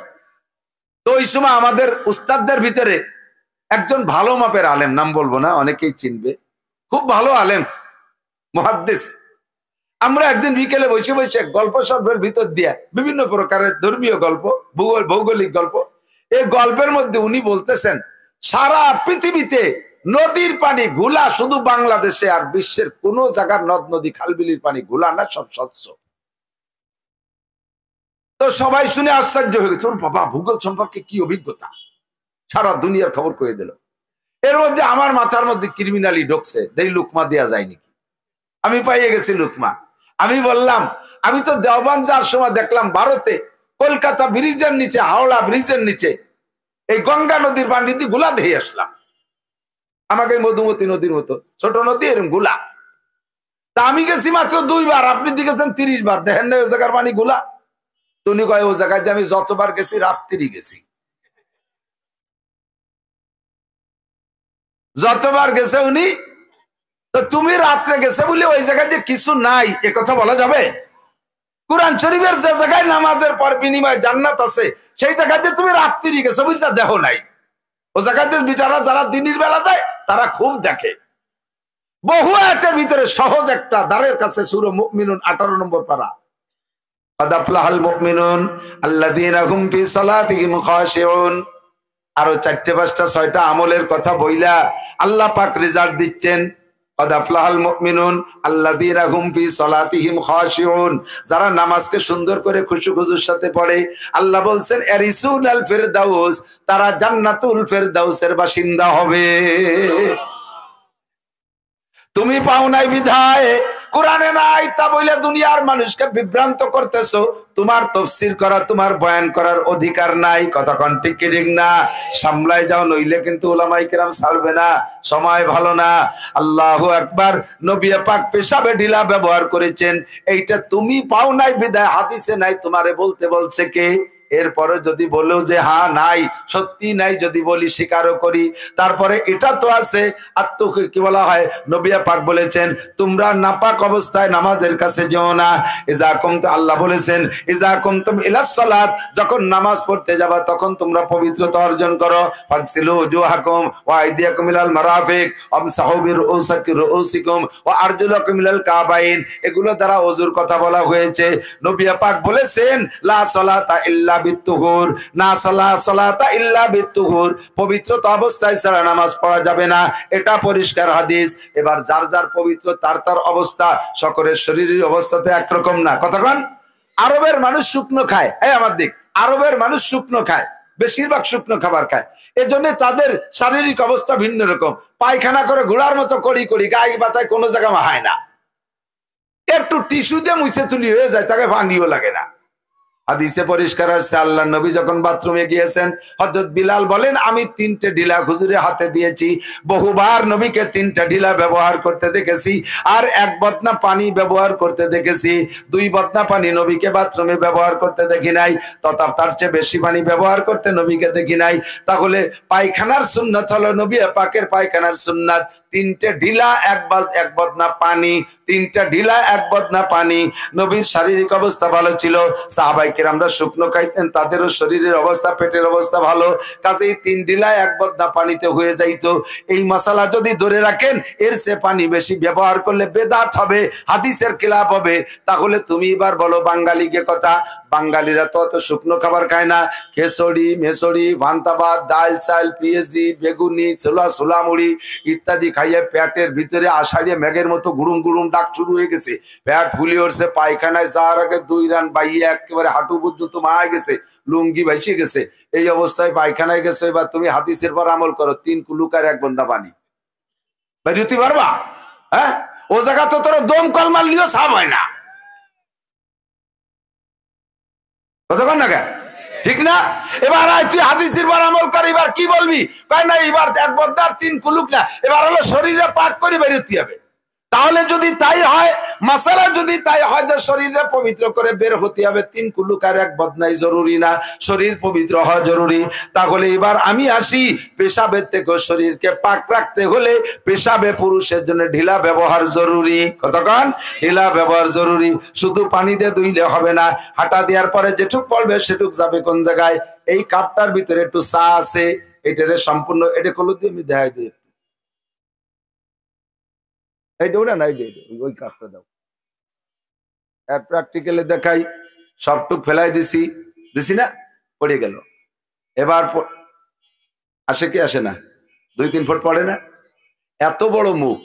তো ওই সময় আমাদের উস্তাদদের ভিতরে একজন ভালো মাপের আলেম, নাম বলবো না, অনেকেই চিনবে, খুব ভালো আলেম, মুহাদ্দিস। আমরা একদিন বিকেলে বসে বসে গল্প সর্বের ভিতর দিয়ে বিভিন্ন প্রকারের ধর্মীয় গল্প, ভৌগোলিক গল্প, এই গল্পের মধ্যে উনি বলতেছেন সারা পৃথিবীতে নদীর পানি ঘোলা শুধু বাংলাদেশে, আর বিশ্বের কোন জায়গার নদ নদী খালবিলির পানি ঘোলা না, সব স্বচ্ছ। তো সবাই শুনে আশ্চর্য হয়ে গেছে, ওর বাবা ভূগোল সম্পর্কে কি অভিজ্ঞতা, সারা দুনিয়ার খবর কয়ে দিল। এর মধ্যে আমার মাথার মধ্যে ক্রিমিনালি ঢুকছে, দেই লুকমা দেয়া যায় নাকি। আমি পাইয়ে গেছি লুকমা। আমি বললাম, আমি তো দেওবান যাওয়ার সময় দেখলাম ভারতে কলকাতা ব্রিজের নিচে, হাওড়া ব্রিজের নিচে এই গঙ্গা নদীর পানি দিয়ে গুলা দিয়ে আসলাম। আমাকে মধুমতি নদীর মতো ছোট নদী, এরকম গুলা। তা আমি গেছি মাত্র 2 বার, আপনি গেছেন 30 বার, দেখেন না ওই জায়গার পানি গুলা? তুমি কয় ওই জায়গায় আমি যতবার গেছি রাত্রি গেছি, যতবার গেছে উনি। তো তুমি রাত্রে গেছে বলে ওই জায়গায় যে কিছু নাই এ কথা বলা যাবে? কুরআন শরীফের যে জায়গায় নামাজের পর বিনিময়ে জান্নাত আছে, সেই জায়গাতে তুমি রাত্রি গেছো বুঝতে দেখো নাই। ও জায়গাতে বিটারা যারা দিনের বেলা যায় তারা খুব দেখে। বহু আয়াতের ভিতরে সহজ একটা দাঁড়ের কাছে সূরা মুমিনুন 18 নম্বর পারা, قد أفلح المؤمنون الذين هم في صلاتهم خاشعون। আরো 4-5টা 6টা আমলের কথা বইলা আল্লাহ পাক রেজাল্ট দিচ্ছেন। قد أفلح المؤمنون الذين هم في صلاتهم خاشعون, যারা নামাজকে সুন্দর করে খুশু-খুশুর সাথে পড়ে। আল্লাহ বলছেন এরিসুনাল ফিরদাউস, তারা জান্নাতুল ফিরদাউসের বাসিন্দা হবে। তুমি পাও নাই বিধায়, কোরআনে নাই তা বলে দুনিয়ার মানুষকে বিভ্রান্ত করতেছো। তোমার তাফসীর করা, তোমার বয়ান করার অধিকার নাই। কতক্ষণ ঠিক ঠিক না? সামলাই যাও, নইলে কিন্তু উলামায়ে কেরাম ছাড়বে না। সময় ভালো না। আল্লাহু আকবার। নবী পাক পেশাবে ঢিলা ব্যবহার করেছেন, এইটা তুমি পাও নাই বিধায় হাদিসে নাই, তোমারে বলতে বলছে কে? এরপরে যদি বলো যে হ্যাঁ নাই, সত্যি নাই যদি বলি, স্বীকারও করি, তারপরে এটা তো আছে কি বলা হয়, নবী পাক বলেছেন তোমরা নাপাক অবস্থায় নামাজের কাছে যেও না। ইজা কুমতুম, আল্লাহ বলেছেন ইজা কুমতুম ইলাস সালাত, যখন নামাজ পড়তে যাবা তখন তোমরা পবিত্রতা অর্জন করো। ফাগসিলু ওয়াজুহাকুম ওয়া আইদিয়াকুম ইলাল মারাফিক ওয়ামসাহু বিরুউসিকুম ওয়া আরজুলাকুম ইলাল কাবাইন, এগুলো দ্বারা ওযুর কথা বলা হয়েছে। নবী পাক বলেছেন লা সালাতা ইল্লা বিত্তুহুর, না সালাতা ইল্লা বিত্তুহুর, পবিত্রতা অবস্থায় ছাড়া নামাজ পড়া যাবে না, এটা পরিষ্কার হাদিস। এবার যার যার পবিত্র তার তার অবস্থা, সকলের শরীরের অবস্থা তো একরকম না। কতক্ষণ আরবের মানুষ শুকনো খায়, এই আমার দিক, আরবের মানুষ শুকনো খায়, বেশিরভাগ শুকনো খাবার খায়, এজন্য তাদের শারীরিক অবস্থা ভিন্ন রকম। পায়খানা করে ঘোড়ার মতো কড়ি কড়ি, গায়ে পাতায় কোনো জায়গা হয় না, একটু টিস্যু দিয়ে মুছে তুলি হয়ে যায়, তাকে পানিও লাগে না। হাদিসে পরিষ্কার আসছে আল্লাহর নবী যখন বাথরুমে গিয়েছেন, হযরত বিলাল বলেন আমি 3টে ঢিলা হুজুরের হাতে দিয়েছি, বহুবার নবীকে 3টা ঢিলা ব্যবহার করতে দেখেছি, আর 1 বদনা পানি ব্যবহার করতে দেখেছি, 2 বদনা পানি নবীকে বাথরুমে ব্যবহার করতে দেখি নাই, তথা তার চেয়ে বেশি পানি ব্যবহার করতে নবীকে দেখি নাই। তাহলে পায়খানার সুন্নাত হলো নবী পাকের পায়খানার সুন্নাত 3টে ঢিলা 1 বদনা পানি, 3টা ঢিলা 1 বদনা পানি। নবীর শারীরিক অবস্থা ভালো ছিল, সাহাবায়ে আমরা শুকনো খাইতেন, তাদেরও শরীরের অবস্থা পেটের অবস্থা ভালো, কাজেই 3 ঢিলা 1 বদনা পানিতে হয়ে যাইতো। এই মশালা যদি ধরে রাখেন, এর সে পানি বেশি ব্যবহার করলে বেদাত হবে, হাদিসের খেলাফ হবে। তাহলে তুমি এবার বলো বাঙালিকে কথা, বাঙালিরা তো অত শুকনো খাবার খায় না, খেসড়ি মেসড়ি ভান্তাবাদ ডাল চাল পিএজি বেগুনি ছোলা ছোলা মুড়ি ইত্যাদি খাইয়ে পেটের ভিতরে আষাঢ়িয়ে মেঘের মতো গুড়ুম গুড়ুম ডাক শুরু হয়ে গেছে, পেট ফুলি উঠছে, পায়খানায় যাওয়ার আগে 2 রান বাইয়ে একেবারে হাঁটু পর্যন্ত মারা গেছে, লুঙ্গি ভাইসে গেছে, এই অবস্থায় পায়খানায় গেছে। এবার তুমি হাদিসের পর আমল করো, 3 কুলুক আর 1 বন্দা পানি বেরিয়ে পারবা? হ্যাঁ, ও জায়গা তো তোর দমকল মারলিও সাফ হয় না, কতক্ষণ না কেন, ঠিক না? এবার তুই হাদিসের পর আমল কর, এবার কি বলবি? কয় না এবার 1 বন্দা 3 কুলুক না, এবার হলো শরীরে পাক করে বেরোতে হবে। তাহলে যদি তাই হয়, মাসালা যদি তাই হয় যে শরীরে পবিত্র করে বের হতে হবে, 3 কুলুক আর 1 বদনাই জরুরি না, শরীর পবিত্র হওয়া জরুরি। তাহলে এবার আমি আসি, পেশাবের থেকে শরীরকে পাক রাখতে হলে পেশাবে পুরুষের জন্য ঢিলা ব্যবহার জরুরি। কতক্ষণ ঢিলা ব্যবহার জরুরি, শুধু পানি দিয়ে ধুইলে হবে না, হাঁটা দেওয়ার পরে যেটুক পড়বে সেটুক যাবে কোন জায়গায়? এই কাপটার ভিতরে একটু চা আছে, এটারে সম্পূর্ণ এটা কলু দিয়ে আমি দেখাই দিই, এই দেবো না, ওই কাপটা দাও, প্র্যাকটিক্যালি দেখাই, সবটুক ফেলাই দিছি না, পড়ে গেল। এবার আসে কি আসে না, 2-3 ফুট পড়ে না, এত বড় মুখ,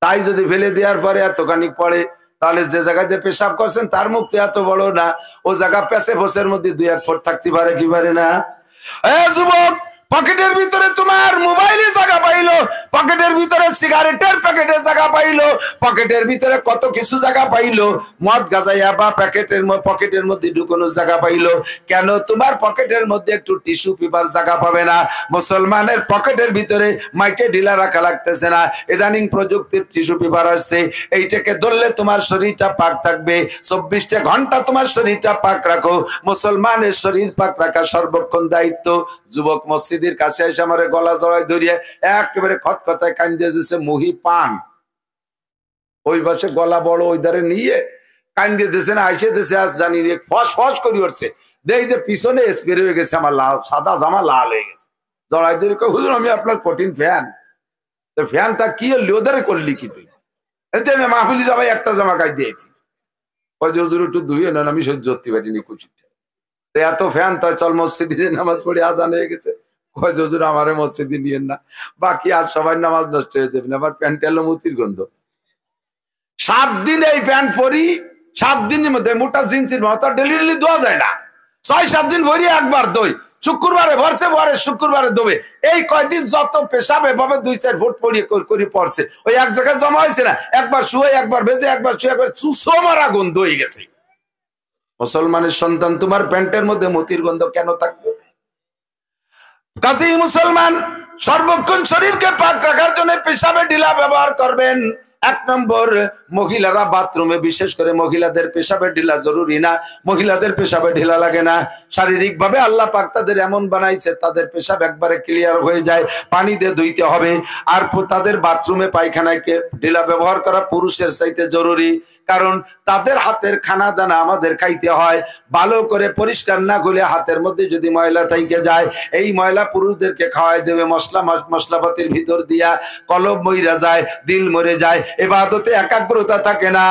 তাই যদি ফেলে দেওয়ার পরে এতখানি পড়ে, তাহলে যে জায়গাতে পেশাব করছেন তার মুখ তো এত বড় না, ও জায়গা প্যাসে ফোসের মধ্যে 2-1 ফুট থাকতে পারে, কি পারে না? যুবক, পকেটের ভিতরে তোমার মোবাইলে জায়গা পাইলো, পকেটের ভিতরে সিগারেটের প্যাকেটের জায়গা পাইলো, পকেটের ভিতরে কত কিছু জায়গা পাইলো, মদ গাজাইয়া বা পকেটের মধ্যে ঢুকানোর জায়গা পাইলো, কেন তোমার পকেটের মধ্যে একটু টিস্যু পেপার জায়গা পাবে না? মুসলমানের পকেটের ভিতরে মাইকে ঢিলা রাখা লাগতেছে না, ইদানিং প্রযুক্তির টিস্যু পেপার আসছে, এইটাকে ধরলে তোমার শরীরটা পাক থাকবে, 24টা ঘন্টা তোমার শরীরটা পাক রাখো। মুসলমানের শরীর পাক রাখা সর্বক্ষণ দায়িত্ব। যুবক মসজিদের কাছে এসে আমার গলা জড়ায় ধরিয়ে একেবারে খটখটায় কান্দে দিয়েছে, মুহি পান ওই পাশে গলা বড় ওই ধারে নিয়ে কান্দে দিয়েছে না, আইসে দিয়েছে, আজ জানি রে ফস ফস করে উঠছে, দেখি যে পিছনে স্প্রে হয়ে গেছে, আমার লাল সাদা জামা লাল হয়ে গেছে, জড়াই ধরে কই হুজুর আমি আপনার কঠিন ফ্যান। তো ফ্যান তা কি লোদারে করলি কি তুই? এতে আমি মাহফিলি জামাই একটা জামা কাজ দিয়েছি, হুজুর একটু ধুয়ে নেন, আমি সহ্য করতে পারিনি কুচিটা, এত ফ্যান, তাই চল মসজিদে নামাজ পড়ে আজান হয়ে গেছে, হুজুর আমারে মসজিদে নিয়েন না, বাকি আর সবাই নামাজ নষ্ট হয়ে যাবে না, আবার প্যান্ট এলো মুতির গন্ধ। 7 দিন এই প্যান্ট পরি, 7 দিনের মধ্যে মোটা জিন্সের মাথা ডেলি ধোয়া যায় না, 6-7 দিন ভরি একবার দই, শুক্রবারে ভরছে ভরে শুক্রবারে দোবে, এই কয়দিন যত পেশাব এভাবে 2-4 ফুট পড়িয়ে করে পড়ছে, ওই এক জায়গায় জমা হয়েছে না, একবার শুয়ে একবার ভেজে একবার শুয়ে একবার চুষো মারা গন্ধ হয়ে গেছে। মুসলমানের সন্তান, তোমার প্যান্টের মধ্যে মতির গন্ধ কেন থাকবে? কাজেই মুসলমান সর্বক্ষণ শরীরকে পাক রাখার জন্য পেশাবে ঢিলা ব্যবহার করবেন। এক নম্বর, মহিলারা বাথরুমে, বিশেষ করে মহিলাদের পেশাবে ঢিলা জরুরি না, মহিলাদের পেশাবে ঢিলা লাগে না। শারীরিক ভাবে আল্লাহ পাক তাদের এমন বানাইছে, তাদের পেশাব একবারে ক্লিয়ার হয়ে যায়, পানি দিয়ে ধুইতে হবে। আর তাদের বাথরুমে পায়খানায় ঢিলা ব্যবহার করা পুরুষের চাইতে জরুরি, কারণ তাদের হাতের খানা দানা আমাদের খাইতে হয়। ভালো করে পরিষ্কার না করলে হাতের মধ্যে যদি ময়লা থেকে যায়, এই ময়লা পুরুষদেরকে খাওয়াই দেবে মশলাপাতির ভিতর দিয়া, কলব মইরা যায়, দিল মরে যায়, ইবাদতে একাগ্রতা থাকে না,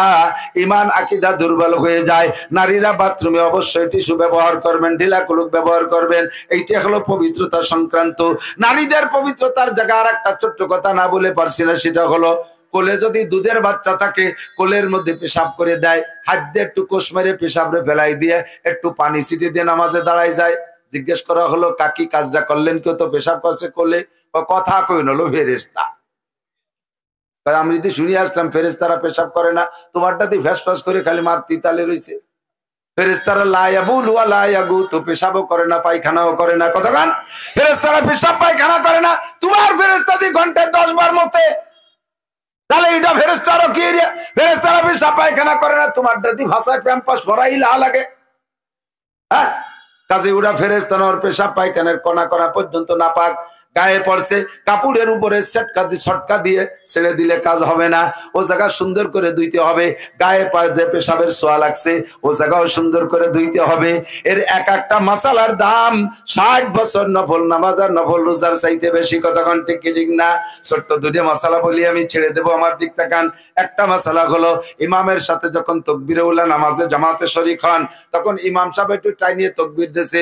ঈমান আকীদা দুর্বল হয়ে যায়। নারীরা বাথরুমে অবশ্যই টিস্যু ব্যবহার করবেন, ঢিলা কুলুক ব্যবহার করবেন, এইটা হলো পবিত্রতা সংক্রান্ত। নারীদের পবিত্রতার জায়গা আর একটা ছোট্ট কথা না বলে পারছি না, সেটা হলো কোলে যদি দুধের বাচ্চা থাকে, কোলের মধ্যে পেশাব করে দেয়, হাত দিয়ে একটু কোষ মেরে পেশাবরে ফেলাই দিয়ে একটু পানি ছিটিয়ে দিয়ে নামাজে দাঁড়ায় যায়। জিজ্ঞেস করা হলো, কাকি কাজটা করলেন? কেউ তো পেশাব করছে কোলে। কথা কই নলো ফেরেশতা। আমি যদি শুনিয়ে আসলাম ফেরেশতারা পেশাব করে না, তোমারটা দিয়ে ফ্যাস ফ্যাস করে খালি মার তিতালে রয়েছে। ফেরেশতারা লা ইয়াবুল ওয়া লা ইয়াগুত, পেশাবও করে না পায়খানাও করে না। কতক্ষণ ফেরেশতারা পেশাব পায়খানা করে না, তোমার ফেরেশতা দিয়ে ঘন্টায় 10 বার মতে, তাহলে এটা ফেরেশতারও কি? ফেরেশতারা পেশাব পায়খানা করে না, তোমার দাদি ভাষায় প্যাম্পাস ভরাই লাগে। হ্যাঁ, কাজে ওরা ফেরেশতার পেশাব পায়খানার কণা করা পর্যন্ত নাপাক, গায়ে পড়ছে, কাপড়ের উপরে ছটকা দিয়ে ছেড়ে দিলে কাজ হবে না। ও জায়গা সুন্দর করে ধুইতে হবে। গায়ে যে পেশাবের ছোঁয়া লাগছে, ও জায়গাও সুন্দর করে ধুইতে হবে। এর এক একটা মাসালার দাম 60 বছর নফল নামাজ আর নফল রোজার চাইতে বেশি। কতক্ষণ ঠিক ঠিক না? ছোট্ট দুটো মাসালা বলি, আমি ছেড়ে দেবো, আমার দিক তাকান। একটা মাসালা হলো, ইমামের সাথে যখন তকবিরে উলা নামাজে জামাতে শরীক হন, তখন ইমাম সাহেব একটু টাইনিয়ে তকবির দিয়েছে,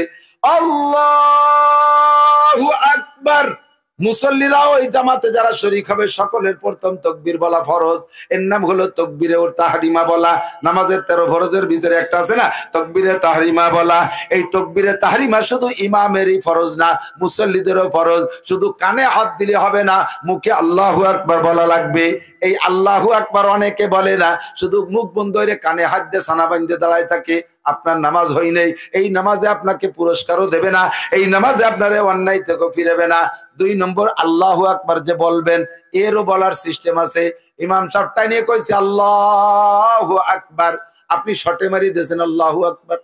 আল্লাহু আকবার। মুসল্লিরাও ওই জামাতে যারা শরীক হবে, সকলের প্রথম তকবীর বলা ফরজ। এর নাম হলো তকবীরে তাহরিমা বলা। নামাজের 13 ফরজের ভিতরে একটা আছে না, তকবীরে তাহরিমা বলা। এই তকবীরে তাহরিমা শুধু ইমামেরই ফরজ না, মুসল্লিদেরও ফরজ। শুধু কানে হাত দিলে হবে না, মুখে আল্লাহু আকবার বলা লাগবে। এই আল্লাহু আকবার অনেকে বলে না, শুধু মুখ বন্ধ করে কানে হাত দিয়ে সানা বাঁধতে দাঁড়ায় থাকে, আপনার নামাজ হয় নাই। এই নামাজে আপনাকে পুরস্কারও দেবে না, এই নামাজে আপনার অন্যায় থেকে ফিরেবে না। 2 নম্বর, আল্লাহু আকবার যে বলবেন, এরও বলার সিস্টেম আছে। ইমাম সাহেবটা নিয়ে কইছে আল্লাহু আকবার, আপনি শটে মারি দিয়েছেন আল্লাহু আকবার।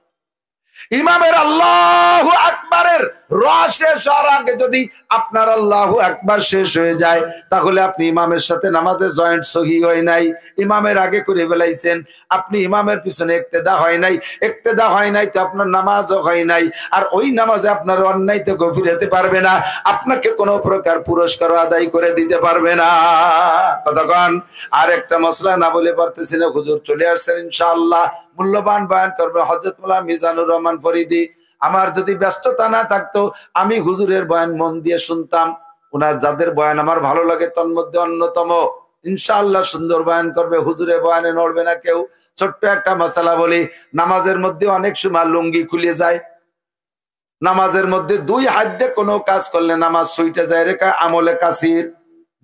ইমামের আল্লাহু আকবারের র শেষ হওয়ার আগে যদি আপনার আল্লাহু আকবার শেষ হয়ে যায়, তাহলে আপনি ইমামের সাথে নামাজে জয়েন্ট সহি হয় নাই, ইমামের আগে করে ফেলাইছেন। আপনি ইমামের পিছনে ইক্তেদা হয় নাই, ইক্তেদা হয় নাই তো আপনার নামাজও হয় নাই। আর ওই নামাজে আপনার অন্যায় থেকে ফিরে পারবে না, আপনাকে কোনো প্রকার পুরস্কার আদায় করে দিতে পারবে না। কতক্ষণ? আর একটা মশলা না বলে পারতেছি না, হুজুর চলে আসছেন ইনশাআল্লাহ, মূল্যবান বয়ান করবে হযরত মাওলানা মিজানুর রহমান ফরিদি। আমার যদি ব্যস্ততা না থাকতো, আমি হুজুরের বয়ান মন দিয়ে শুনতাম। ওনার যাদের বয়ান আমার ভালো লাগে, তার মধ্যে অন্যতম। ইনশাআল্লাহ সুন্দর বয়ান করবে, হুজুরের বয়ানে নড়বে না কেউ। ছোট্ট একটা মশলা বলি, নামাজের মধ্যে অনেক সময় লুঙ্গি খুলে যায়। নামাজের মধ্যে 2 হাত দিয়ে কোনো কাজ করলে নামাজ ছুটে যায়, রেখা আমলে কাসির।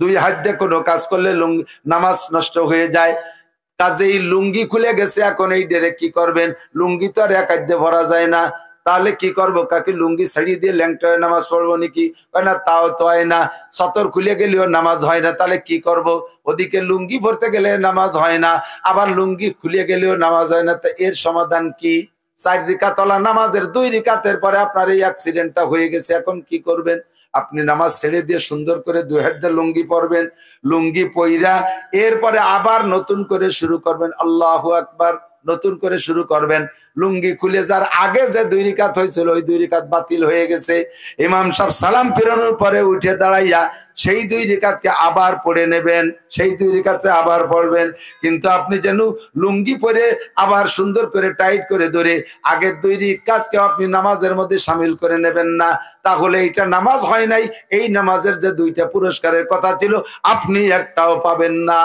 2 হাত দিয়ে কোনো কাজ করলে নামাজ নষ্ট হয়ে যায়। কাজেই লুঙ্গি খুলে গেছে, এখন এই ডেরে কি করবেন? লুঙ্গি তো আর এক হাত দিয়ে ভরা যায় না, তাহলে কি করবো? কাকে লুঙ্গি ছাড়িয়ে দিয়ে ল্যাংটা হয়ে নামাজ পড়বো নাকি? না, তাও তো হয় না। সতর খুলে গেলেও নামাজ হয় না, তাহলে কি করব? ওদিকে লুঙ্গি ভরতে গেলে নামাজ হয় না, আবার লুঙ্গি খুলে গেলেও নামাজ হয় না। তো এর সমাধান কি? 4 রিকাত নামাজের 2 রিকাতের পরে আপনার এই অ্যাক্সিডেন্টটা হয়ে গেছে, এখন কি করবেন? আপনি নামাজ ছেড়ে দিয়ে সুন্দর করে 2 হাত দিয়ে লুঙ্গি পরবেন, লুঙ্গি পইরা এরপরে আবার নতুন করে শুরু করবেন আল্লাহু আকবার, নতুন করে শুরু করবেন। লুঙ্গি খুলে যার আগে যে 2 রিকাত হয়েছিল, ওই 2 রিকাত বাতিল হয়ে গেছে। ইমাম সাহেব সালাম ফেরানোর পরে উঠে দাঁড়াইয়া সেই 2 রিকাতকে আবার পড়ে নেবেন, সেই 2 রিকাতে আবার পড়বেন। কিন্তু আপনি যেন লুঙ্গি পরে আবার সুন্দর করে টাইট করে ধরে আগের 2 রিকাতকে আপনি নামাজের মধ্যে শামিল করে নেবেন না, তাহলে এটা নামাজ হয় নাই। এই নামাজের যে 2টা পুরস্কারের কথা ছিল, আপনি একটাও পাবেন না।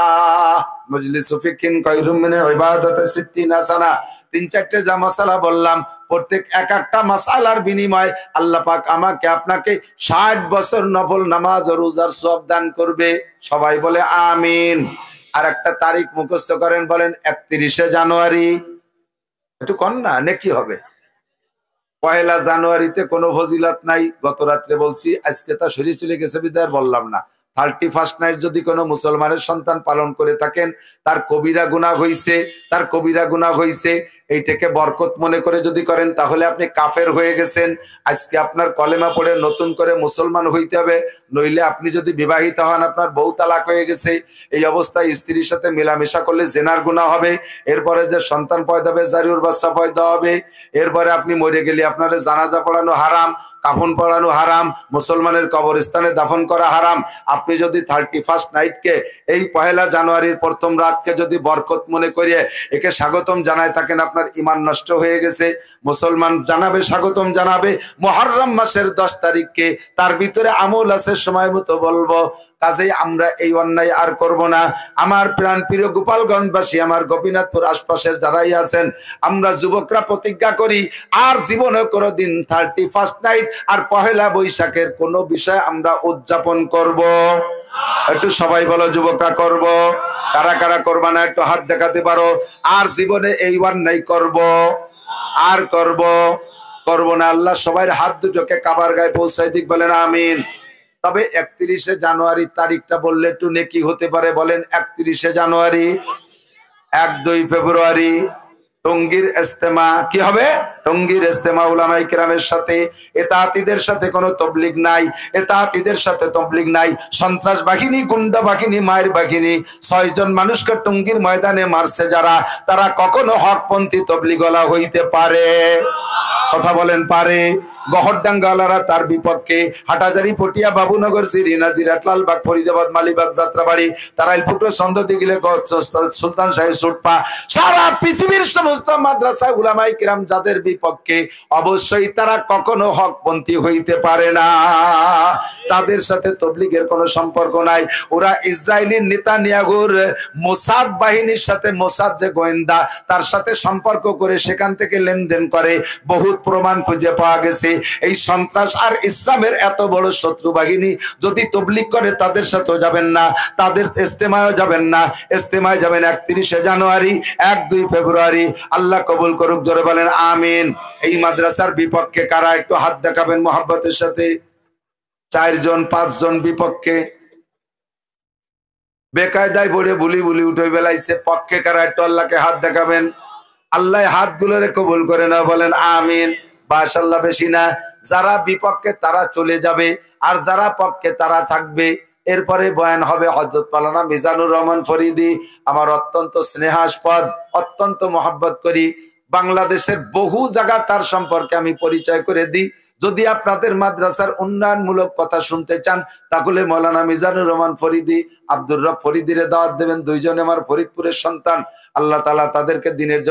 মজলিসু ফিকিন খায়রুম মিন ইবাদাতি 60 হাসানা। 3-4টে যা মাসালা বললাম, প্রত্যেক এক একটা মাসালার বিনিময়ে আল্লাহ পাক আমাকে আপনাকে 60 বছর নফল নামাজ ও রোজার সওয়াব দান করবে। সবাই বলে আমিন। আর একটা তারিখ মুখস্থ করেন, বলেন 31শে জানুয়ারি। একটু কন না, নেকি হবে। 1 জানুয়ারিতে কোনো ফজিলত নাই, গত রাত্রে বলছি, আজকে তা শরীর চলে গেছে বিদায় বললাম না। 31st নাইট যদি কোনো মুসলমানের সন্তান পালন করে থাকেন তার কবিরা গুনাহ হইছে, তার কবিরা গুনাহ হইছে, এইটাকে বরকত মনে করে যদি করেন তাহলে আপনি কাফের হয়ে গেছেন। আজকে আপনার কলেমা পড়ে নতুন করে মুসলমান হইতে হবে, নইলে আপনি যদি বিবাহিত হন আপনার বউ তালাক হয়ে গেছে, এই অবস্থায় স্ত্রীর সাথে মেলামেশা করলে জেনার গুনাহ হবে, এরপরে যে সন্তান পয়দা হবে জারিউর বাচ্চা পয়দা হবে, এরপরে আপনি মরে গেলে আপনার জানাজা পড়ানো হারাম, কাফন পড়ানো হারাম, মুসলমানের কবরস্থানে দাফন করা হারাম। আপনি যদি 31st নাইটকে এই 1 জানুয়ারির প্রথম রাতকে যদি বরকত মনে করিয়ে একে স্বাগতম জানায় থাকেন আপনার ঈমান নষ্ট হয়ে গেছে। মুসলমান জানাবে স্বাগতম জানাবে মুহররম মাসের 10 তারিখকে, তার ভিতরে আমল আছে সময় মতো বলবো। কাজেই আমরা এই অন্যায় আর করব না। আমার প্রাণ প্রিয় গোপালগঞ্জবাসী, আমার গোপীনাথপুর আশপাশের যারাই আছেন, আমরা যুবকরা প্রতিজ্ঞা করি আর জীবনে কোনোদিন 31st নাইট আর 1 বৈশাখের কোনো বিষয় আমরা উদযাপন করব। একটু সবাই বলো যুবকরা করব। কারা কারা করবা না একটু হাত দেখাতে পারো। আর জীবনে এই অন্যায় করব আর করব না। আল্লাহ সবার হাত দুটোকে কাবার গায়ে পৌঁছাই দিক, বলেন আমিন। তবে 31শে জানুয়ারি তারিখটা বললে একটু নেকি হতে পারে, বলেন 31শে জানুয়ারি, 1-2 ফেব্রুয়ারি টঙ্গীর ইজতেমা কি হবে? টঙ্গীর ইজতেমা উলামায়ে কেরামের সাথে, এতাহাতীদের সাথে কোনো তবলিগ নাই, এতাহাতীদের সাথে তবলিগ নাই। সন্ত্রাস বাহিনী, গুন্ডা বাহিনী, মায়ের বাহিনী 6 জন মানুষকে টঙ্গীর ময়দানে মারছে যারা, তারা কখনো হকপন্থী তবলিগওয়ালা হইতে পারে? কথা বলেন পারে? গহরডাঙ্গাওয়ালারা তার বিপক্ষে, হাটাজারি, পটিয়া, বাবুনগর, সিরিনা, জিরাট, লালবাগ, ফরিদাবাদ, মালিবাগ, যাত্রাবাড়ি, তারাইলপুকুর, সন্দদিগিলে, সুলতান শাহী, সুটপা, সারা পৃথিবীর সমস্ত মাদ্রাসায় উলামায়ে কিরাম যাদের বিপক্ষে, অবশ্যই তারা কখনো হকপন্থী হইতে পারে না। তাদের সাথে তবলিগের কোনো সম্পর্ক নাই। ওরা ইসরায়েলের নেতানিয়াহুর মোসাদ বাহিনীর সাথে, মোসাদ যে গোয়েন্দা, তার সাথে সম্পর্ক করে সেখান থেকে লেনদেন করে। বহুত প্রমাণ খুঁজে পাওয়া গেছে। এই সন্ত্রাস আর ইসলামের এত বড় শত্রু বাহিনী যদি তবলিগ করে তাদের সাথেও যাবেন না, তাদের ইজতেমায়ও যাবেন না। ইজতেমায় যাবেন 31শে জানুয়ারি, 1-2 ফেব্রুয়ারি। আল্লাহ কবুল করুক, জোরে বলেন আমিন। এই মাদ্রাসার বিপক্ষে কারা একটু হাত দেখাবেন মোহাব্বতের সাথে? 4 জন 5 জন বিপক্ষে, বেকায়দায় পড়ে বুলি বুলি উঠে বেলাইছে। পক্ষে কারা একটু আল্লাহকে হাত দেখাবেন? আল্লাহ হাতগুলোরে কবুল করে না, বলেন আমিন। মাশাআল্লাহ, বেশি না। যারা বিপক্ষে তারা চলে যাবে আর যারা পক্ষে তারা থাকবে। এরপরে বয়ান হবে হযরত মাওলানা মিজানুর রহমান ফরিদী, আমার অত্যন্ত স্নেহাস্পদ, অত্যন্ত মহব্বত করি। বাংলাদেশের বহু জায়গা তার সম্পর্কে আমি পরিচয় করে দিই। যদি আপনাদের মাদ্রাসার উন্নয়নমূলক কথা শুনতে চান তাহলে মাওলানা মিজানুর রহমান ফরিদী, আব্দুর রব ফরিদীরে দাওয়াত দেবেন। 2 জন আমার ফরিদপুরের সন্তান। আল্লাহ তাআলা তাদেরকে দিনের জন্য